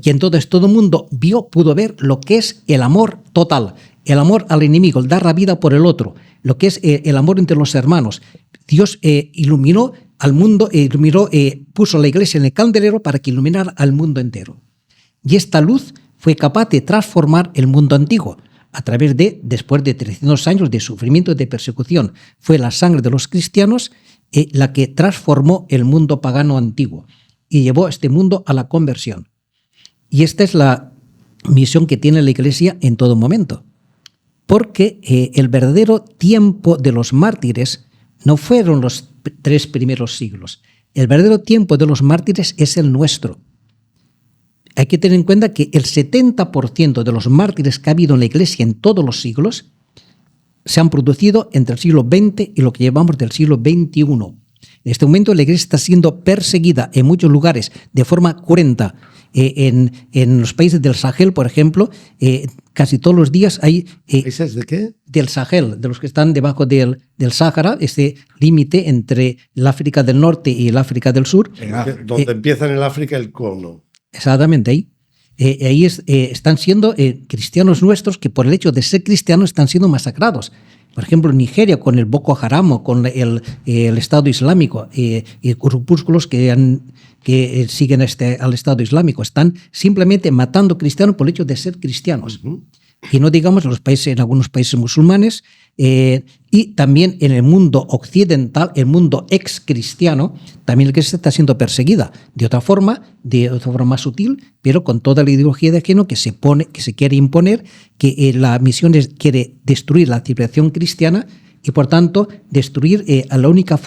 Y entonces todo el mundo pudo ver lo que es el amor total, el amor al enemigo, el dar la vida por el otro, lo que es el amor entre los hermanos. Dios iluminó al mundo, puso la iglesia en el candelero para que iluminara al mundo entero. Y esta luz fue capaz de transformar el mundo antiguo a través después de 300 años de sufrimiento y de persecución. Fue la sangre de los cristianos la que transformó el mundo pagano antiguo y llevó a este mundo a la conversión. Y esta es la misión que tiene la iglesia en todo momento. Porque el verdadero tiempo de los mártires no fueron los 3 primeros siglos. El verdadero tiempo de los mártires es el nuestro. Hay que tener en cuenta que el 70% de los mártires que ha habido en la iglesia en todos los siglos se han producido entre el siglo XX y lo que llevamos del siglo XXI. En este momento la iglesia está siendo perseguida en muchos lugares de forma cruenta. En los países del Sahel, por ejemplo, casi todos los días hay... ¿Países de qué? Del Sahel, de los que están debajo del Sáhara, ese límite entre el África del Norte y el África del Sur. Donde empieza en el África el cono. Exactamente, ahí. Ahí están siendo cristianos nuestros que por el hecho de ser cristianos están siendo masacrados. Por ejemplo, en Nigeria, con el Boko Haram o con el Estado Islámico, y grupúsculos que siguen al Estado Islámico, están simplemente matando cristianos por el hecho de ser cristianos. Y no digamos en algunos países musulmanes, y también en el mundo occidental, el mundo ex-cristiano, también la iglesia está siendo perseguida de otra forma más sutil, pero con toda la ideología de género que se quiere imponer, que la misión quiere destruir la civilización cristiana y por tanto destruir a la única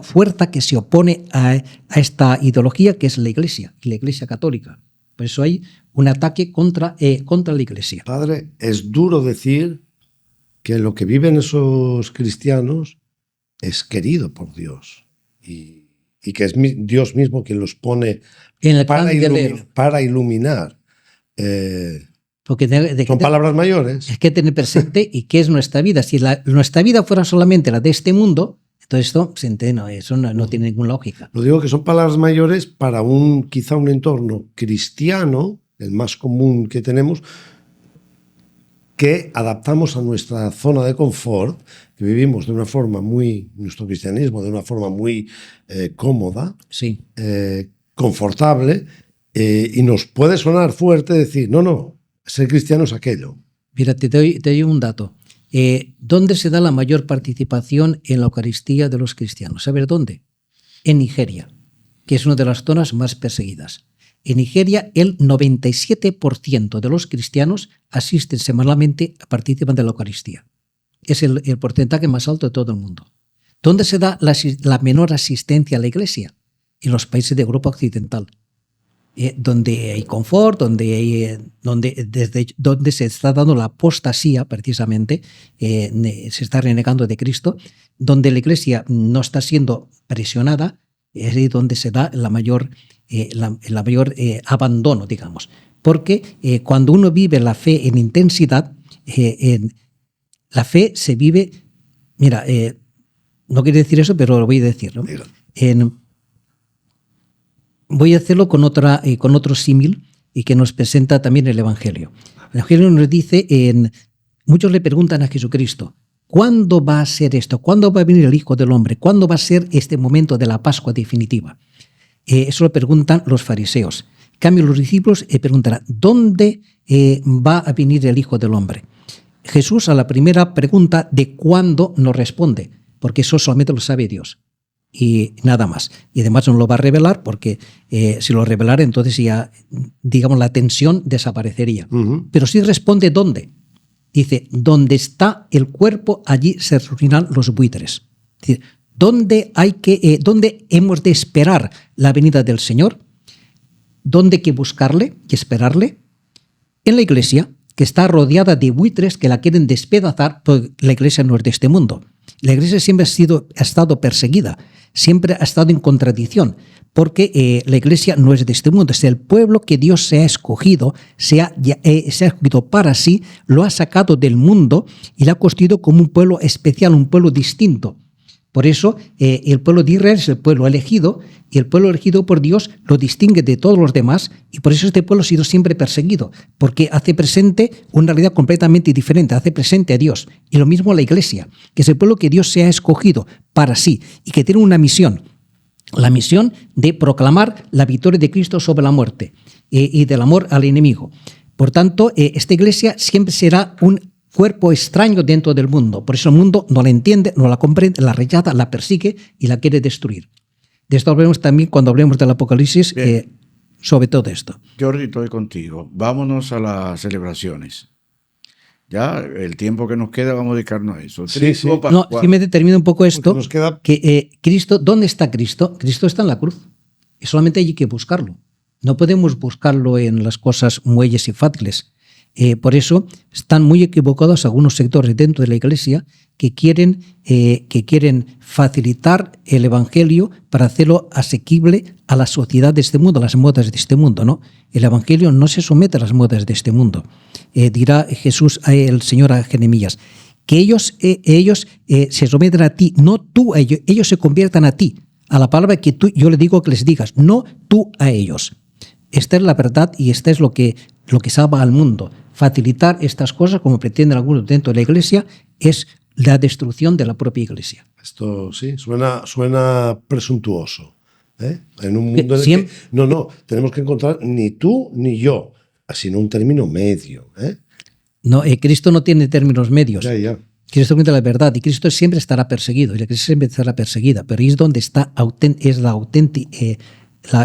fuerza que se opone a esta ideología, que es la iglesia católica. Por eso hay un ataque contra la iglesia. Padre, es duro decir que lo que viven esos cristianos es querido por Dios y que es Dios mismo quien los pone en el para iluminar. Porque son palabras mayores. Es que tener presente y qué es nuestra vida. Si nuestra vida fuera solamente la de este mundo, entonces eso no tiene ninguna lógica. Lo digo que son palabras mayores para quizá un entorno cristiano, el más común que tenemos, que adaptamos a nuestra zona de confort, que vivimos de una forma nuestro cristianismo de una forma muy cómoda, sí. Confortable, y nos puede sonar fuerte decir, no, ser cristiano es aquello. Mira, te doy un dato. ¿Dónde se da la mayor participación en la Eucaristía de los cristianos? ¿Sabes dónde? En Nigeria, que es una de las zonas más perseguidas. En Nigeria, el 97% de los cristianos asisten semanalmente, participan de la Eucaristía. Es el porcentaje más alto de todo el mundo. ¿Dónde se da la menor asistencia a la iglesia? En los países de Europa Occidental, donde hay confort, donde se está dando la apostasía, precisamente, se está renegando de Cristo, donde la iglesia no está siendo presionada, es ahí donde se da la mayor abandono, digamos. Porque cuando uno vive la fe en intensidad, la fe se vive... Mira, no quiero decir eso, pero lo voy a decir, ¿no? Voy a hacerlo con otro símil y que nos presenta también el Evangelio. El Evangelio nos dice, muchos le preguntan a Jesucristo, ¿cuándo va a ser esto? ¿Cuándo va a venir el Hijo del Hombre? ¿Cuándo va a ser este momento de la Pascua definitiva? Eso lo preguntan los fariseos. En cambio, los discípulos preguntarán, ¿dónde va a venir el Hijo del Hombre? Jesús a la primera pregunta de cuándo no responde, porque eso solamente lo sabe Dios. Y nada más. Y además no lo va a revelar porque si lo revelara entonces ya, digamos, la tensión desaparecería. Pero sí responde dónde. Dice, donde está el cuerpo, allí se reunirán los buitres. Es decir, ¿dónde hemos de esperar la venida del Señor? ¿dónde hay que buscarle y esperarle? En la iglesia, que está rodeada de buitres que la quieren despedazar, porque la iglesia no es de este mundo. La iglesia siempre ha estado perseguida, siempre ha estado en contradicción, porque la iglesia no es de este mundo, es el pueblo que Dios se ha escogido, se ha escogido para sí, lo ha sacado del mundo y lo ha constituido como un pueblo especial, un pueblo distinto. Por eso el pueblo de Israel es el pueblo elegido, y el pueblo elegido por Dios lo distingue de todos los demás, y por eso este pueblo ha sido siempre perseguido, porque hace presente una realidad completamente diferente, hace presente a Dios. Y lo mismo la iglesia, que es el pueblo que Dios se ha escogido para sí y que tiene una misión, la misión de proclamar la victoria de Cristo sobre la muerte y del amor al enemigo. Por tanto, esta iglesia siempre será un cuerpo extraño dentro del mundo. Por eso el mundo no la entiende, no la comprende, la rechaza, la persigue y la quiere destruir. De esto hablaremos también cuando hablemos del Apocalipsis, sobre todo esto. Jordi, estoy contigo. Vámonos a las celebraciones. Ya el tiempo que nos queda vamos a dedicarnos a eso. Sí, sí. No, si me determino un poco esto, nos queda... que Cristo, ¿dónde está Cristo? Cristo está en la cruz. Y solamente hay que buscarlo. No podemos buscarlo en las cosas muelles y fáciles. Por eso están muy equivocados algunos sectores dentro de la Iglesia que quieren facilitar el Evangelio para hacerlo asequible a la sociedad de este mundo, a las modas de este mundo, ¿no? El Evangelio no se somete a las modas de este mundo. Dirá Jesús, el Señor a Jeremías, que ellos se someten a ti, no tú a ellos, ellos se conviertan a ti, a la palabra que yo le digo que les digas, no tú a ellos. Esta es la verdad y esta es lo que salva al mundo. Facilitar estas cosas, como pretenden algunos dentro de la Iglesia, es la destrucción de la propia Iglesia. Esto sí, suena presuntuoso. En un mundo en el Siempre, que... No, tenemos que encontrar ni tú ni yo, sino un término medio. No, Cristo no tiene términos medios. Ya. Cristo cuenta la verdad y Cristo siempre estará perseguido y la Iglesia siempre estará perseguida, pero ahí es donde está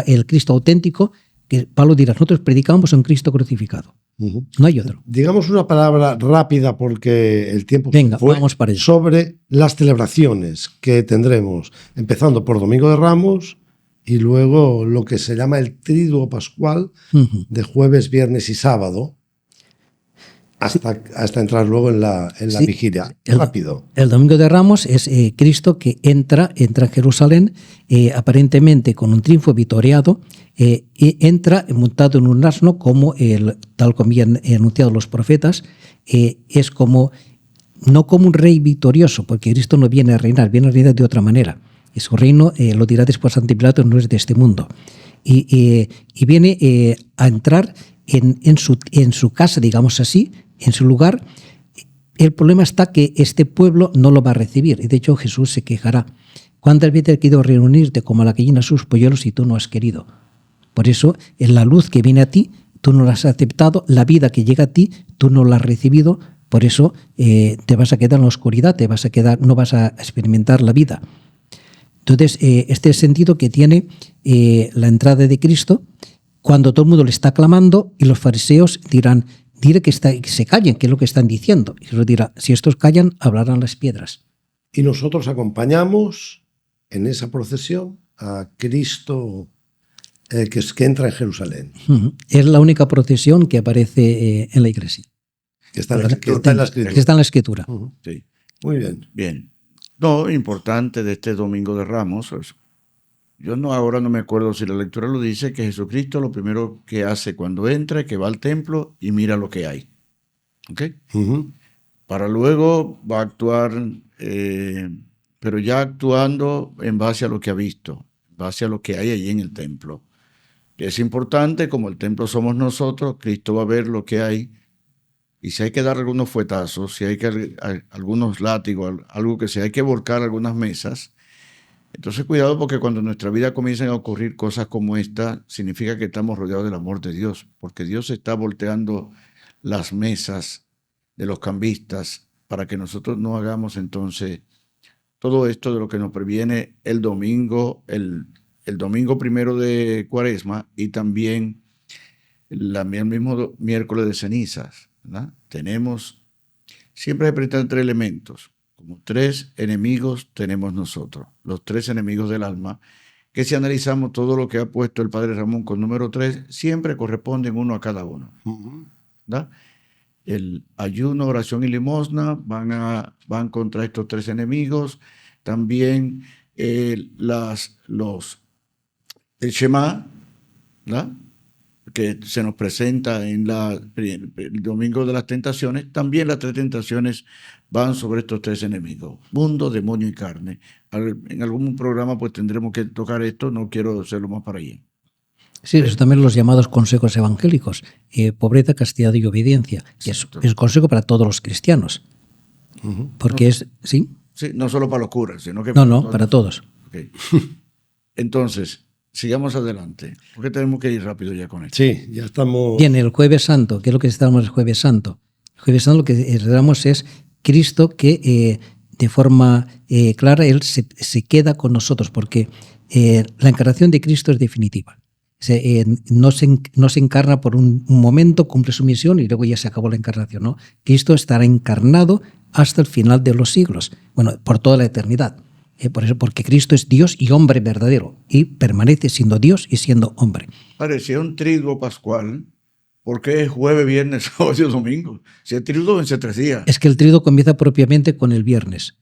el Cristo auténtico, que Pablo dirá, nosotros predicamos un Cristo crucificado. No hay otro. Digamos una palabra rápida porque el tiempo Venga, fue vamos para ello. sobre las celebraciones que tendremos, empezando por Domingo de Ramos y luego lo que se llama el Triduo Pascual de jueves, viernes y sábado hasta entrar luego en la Sí, vigilia. Rápido. El Domingo de Ramos es Cristo que entra en Jerusalén aparentemente con un triunfo victoriado, y entra montado en un asno tal como habían anunciado los profetas. Es no como un rey victorioso, porque Cristo no viene a reinar, viene a reinar de otra manera. Y su reino, lo dirá después Santo Pilato, no es de este mundo. Y viene a entrar en su casa, digamos así, en su lugar. El problema está que este pueblo no lo va a recibir. Y de hecho Jesús se quejará. ¿Cuántas veces he querido reunirte como la gallina sus polluelos y tú no has querido? Por eso, en la luz que viene a ti, tú no la has aceptado. La vida que llega a ti, tú no la has recibido. Por eso te vas a quedar en la oscuridad, no vas a experimentar la vida. Entonces, este es el sentido que tiene la entrada de Cristo cuando todo el mundo le está clamando y los fariseos dirán, dile que se callen, que es lo que están diciendo. Y Jesús dirá, si estos callan, hablarán las piedras. Y nosotros acompañamos en esa procesión a Cristo que entra en Jerusalén. Es la única procesión que aparece en la Iglesia. Que está en la Escritura. Que está en la Escritura. Sí. Muy bien. Bien. No, importante de este Domingo de Ramos. Ahora no me acuerdo si la lectura lo dice, que Jesucristo lo primero que hace cuando entra es que va al templo y mira lo que hay. ¿Ok? Para luego va a actuar, pero ya actuando en base a lo que ha visto, en base a lo que hay allí en el templo. Es importante, como el templo somos nosotros, Cristo va a ver lo que hay. Y si hay que dar algunos fuetazos, si hay que algunos látigos, si hay que volcar algunas mesas, entonces cuidado, porque cuando en nuestra vida comiencen a ocurrir cosas como esta, significa que estamos rodeados del amor de Dios, porque Dios está volteando las mesas de los cambistas para que nosotros no hagamos entonces todo esto de lo que nos previene el domingo, el domingo primero de Cuaresma y también el mismo miércoles de cenizas, ¿verdad? Siempre hay que prestar 3 elementos. Como 3 enemigos tenemos nosotros, los 3 enemigos del alma, que si analizamos todo lo que ha puesto el padre Ramón con número 3, siempre corresponden uno a cada uno. ¿Verdad? El ayuno, oración y limosna van contra estos 3 enemigos. También el Shema, ¿verdad?, que se nos presenta en el domingo de las tentaciones. También las 3 tentaciones van sobre estos 3 enemigos: mundo, demonio y carne. En algún programa pues tendremos que tocar esto, no quiero hacerlo más para allá. Sí, eso también los llamados consejos evangélicos: pobreza, castidad y obediencia, que es consejo para todos los cristianos. Porque ¿sí? Sí, no solo para los curas, sino que... para todos. Okay. Entonces, sigamos adelante, porque tenemos que ir rápido ya con esto. Sí, ya estamos... Bien, el Jueves Santo, ¿qué es lo que estamos el Jueves Santo? El Jueves Santo lo que celebramos es Cristo que de forma clara Él se queda con nosotros, porque la encarnación de Cristo es definitiva. No se encarna por un momento, cumple su misión y luego ya se acabó la encarnación, ¿no? Cristo estará encarnado hasta el final de los siglos, bueno, por toda la eternidad. Por eso, porque Cristo es Dios y hombre verdadero, y permanece siendo Dios y siendo hombre. Parecía un triduo pascual. ¿Por qué es jueves, viernes, sábado y domingo? Si el triduo vence 3 días. Es que el triduo comienza propiamente con el viernes,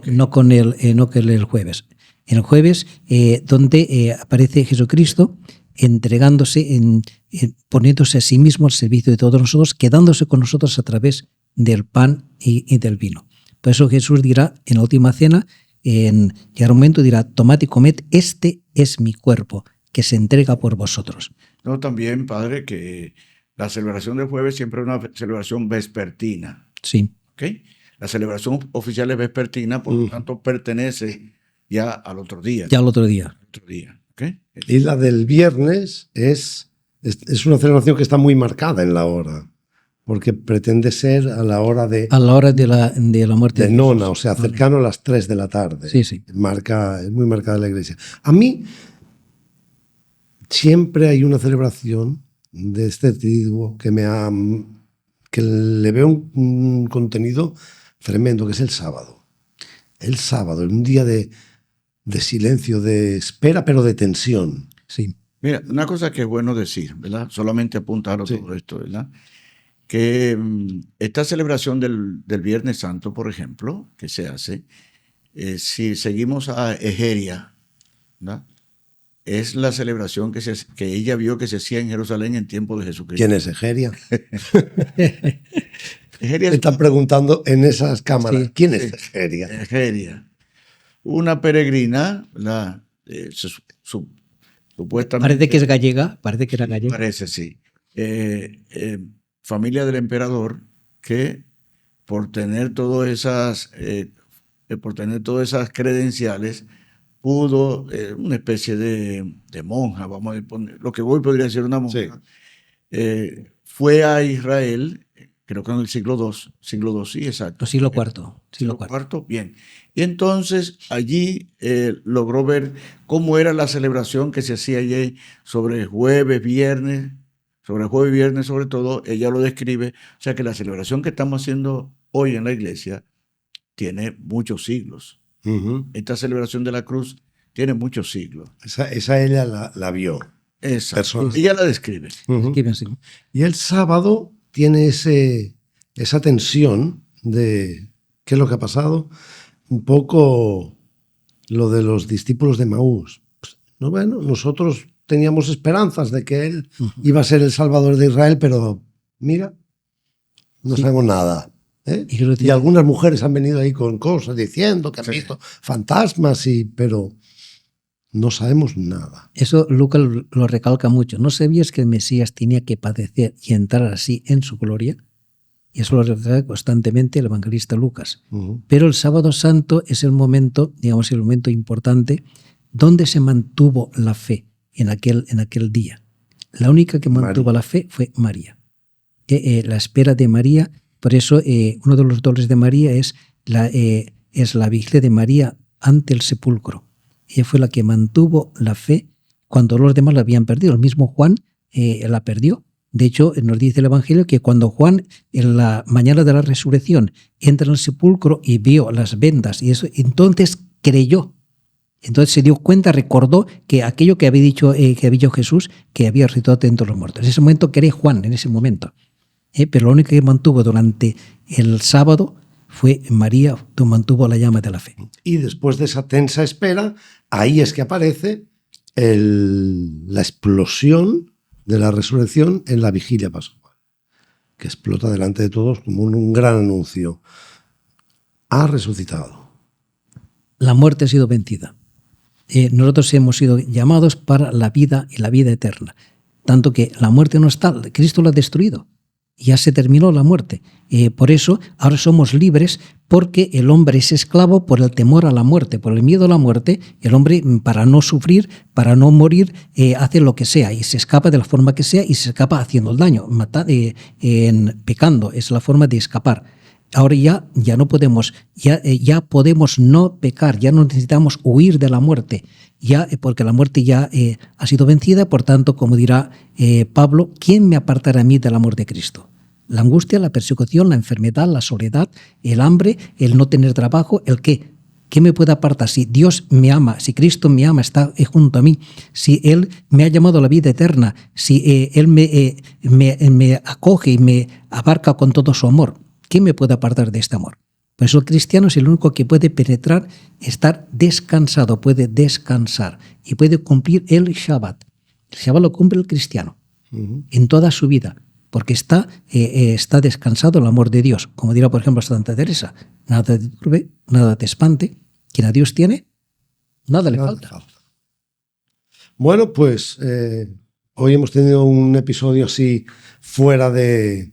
no con el jueves. En el jueves, donde aparece Jesucristo entregándose, poniéndose a sí mismo al servicio de todos nosotros, quedándose con nosotros a través del pan y del vino. Por eso Jesús dirá en la última cena, en el momento dirá: tomad y comed, este es mi cuerpo, que se entrega por vosotros. No, también, padre, que la celebración del jueves siempre es una celebración vespertina. Sí. ¿Okay? La celebración oficial es vespertina, por lo tanto pertenece ya al otro día. Ya al otro día. ¿Okay? Y la del viernes es una celebración que está muy marcada en la hora, porque pretende ser a la hora de... A la hora de la muerte de nona, o sea, cercano a las 3 de la tarde. Sí. Es muy marcada la iglesia. A mí siempre hay una celebración de este triduo que le veo un contenido tremendo, que es el sábado. El sábado, un día de silencio, de espera, pero de tensión. Sí. Mira, una cosa que es bueno decir, ¿verdad? Solamente apuntar a todo esto, ¿verdad? Que esta celebración del Viernes Santo, por ejemplo, que se hace, si seguimos a Egeria, ¿verdad?, es la celebración que ella vio que se hacía en Jerusalén en tiempo de Jesucristo. ¿Quién es Egeria? Egeria están preguntando en esas cámaras. Sí. ¿Quién es Egeria? Egeria. Una peregrina, ¿verdad? Supuestamente... Parece que es gallega, parece que era gallega. Parece, sí. Familia del emperador, que por tener todas esas credenciales pudo, una especie de monja, vamos a poner, lo que hoy podría ser una monja, fue a Israel, creo que en el siglo II, sí, exacto. Siglo IV. Siglo IV, bien. Y entonces allí logró ver cómo era la celebración que se hacía allí sobre jueves, viernes sobre todo, ella lo describe. O sea que la celebración que estamos haciendo hoy en la iglesia tiene muchos siglos. Esta celebración de la cruz tiene muchos siglos. Esa ella la vio. Ella la describe. Y el sábado tiene esa tensión de qué es lo que ha pasado. Un poco lo de los discípulos de Maús. No, bueno, nosotros teníamos esperanzas de que él iba a ser el Salvador de Israel, pero mira, no sabemos nada. Y algunas mujeres han venido ahí con cosas diciendo que han visto fantasmas, pero no sabemos nada. Eso Lucas lo recalca mucho. ¿No sabías que el Mesías tenía que padecer y entrar así en su gloria? Y eso lo recalca constantemente el evangelista Lucas. Pero el sábado santo es el momento, digamos, el momento importante donde se mantuvo la fe en aquel día. La única que mantuvo la fe fue María. La espera de María. Por eso uno de los dones de María es la vigilia de María ante el sepulcro. Ella fue la que mantuvo la fe cuando los demás la habían perdido. El mismo Juan la perdió. De hecho, nos dice el Evangelio que cuando Juan, en la mañana de la resurrección, entra en el sepulcro y vio las vendas, y eso, entonces creyó. Entonces se dio cuenta, recordó que aquello que había dicho Jesús, que había resucitado de entre los muertos. En ese momento cree Juan, en ese momento. Pero lo único que mantuvo durante el sábado fue María, que mantuvo la llama de la fe. Y después de esa tensa espera, ahí es que aparece la explosión de la resurrección en la vigilia pascual, que explota delante de todos como un gran anuncio. Ha resucitado. La muerte ha sido vencida. Nosotros hemos sido llamados para la vida y la vida eterna. Tanto que la muerte no está, Cristo la ha destruido. Ya se terminó la muerte. Por eso ahora somos libres, porque el hombre es esclavo por el temor a la muerte, por el miedo a la muerte. El hombre, para no sufrir, para no morir, hace lo que sea y se escapa de la forma que sea y se escapa haciendo el daño, pecando. Es la forma de escapar. Ahora ya no podemos, ya podemos no pecar, ya no necesitamos huir de la muerte, porque la muerte ya ha sido vencida. Por tanto, como dirá Pablo, ¿quién me apartará a mí del amor de Cristo? La angustia, la persecución, la enfermedad, la soledad, el hambre, el no tener trabajo, el qué. ¿Qué me puede apartar? Si Dios me ama, si Cristo me ama, está junto a mí, si Él me ha llamado a la vida eterna, si Él me acoge y me abarca con todo su amor, ¿qué me puede apartar de este amor? Por eso el cristiano es el único que puede penetrar, estar descansado, puede descansar y puede cumplir el Shabbat. El Shabbat lo cumple el cristiano en toda su vida, porque está descansado el amor de Dios. Como dirá, por ejemplo, Santa Teresa, nada te turbe, nada te espante. Quien a Dios tiene, nada le falta. Bueno, pues hoy hemos tenido un episodio así fuera de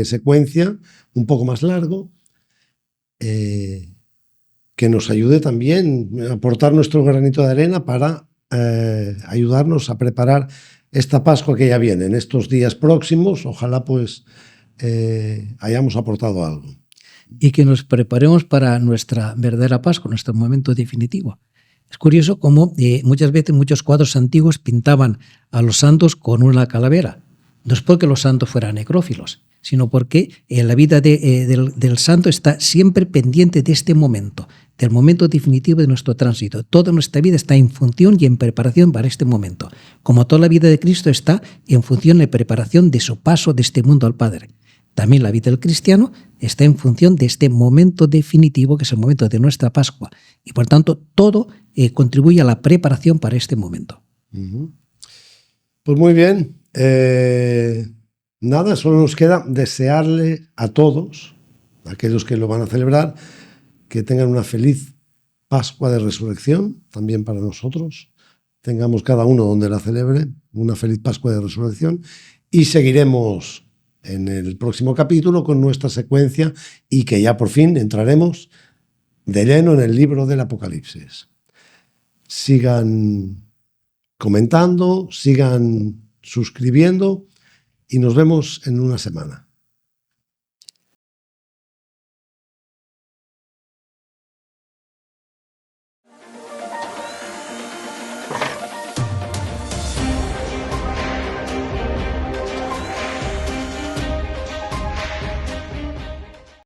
secuencia, un poco más largo, que nos ayude también a aportar nuestro granito de arena para ayudarnos a preparar esta Pascua que ya viene, en estos días próximos. Ojalá pues hayamos aportado algo. Y que nos preparemos para nuestra verdadera Pascua, nuestro momento definitivo. Es curioso cómo muchas veces muchos cuadros antiguos pintaban a los santos con una calavera. No es porque los santos fueran necrófilos, sino porque la vida del santo está siempre pendiente de este momento, del momento definitivo de nuestro tránsito. Toda nuestra vida está en función y en preparación para este momento, como toda la vida de Cristo está en función y preparación de su paso de este mundo al Padre. También la vida del cristiano está en función de este momento definitivo, que es el momento de nuestra Pascua, y por tanto todo contribuye a la preparación para este momento. Pues muy bien. Nada, solo nos queda desearle a todos, aquellos que lo van a celebrar, que tengan una feliz Pascua de Resurrección, también para nosotros. Tengamos cada uno donde la celebre, una feliz Pascua de Resurrección, y seguiremos en el próximo capítulo con nuestra secuencia y que ya por fin entraremos de lleno en el libro del Apocalipsis. Sigan comentando, sigan suscribiendo y nos vemos en una semana.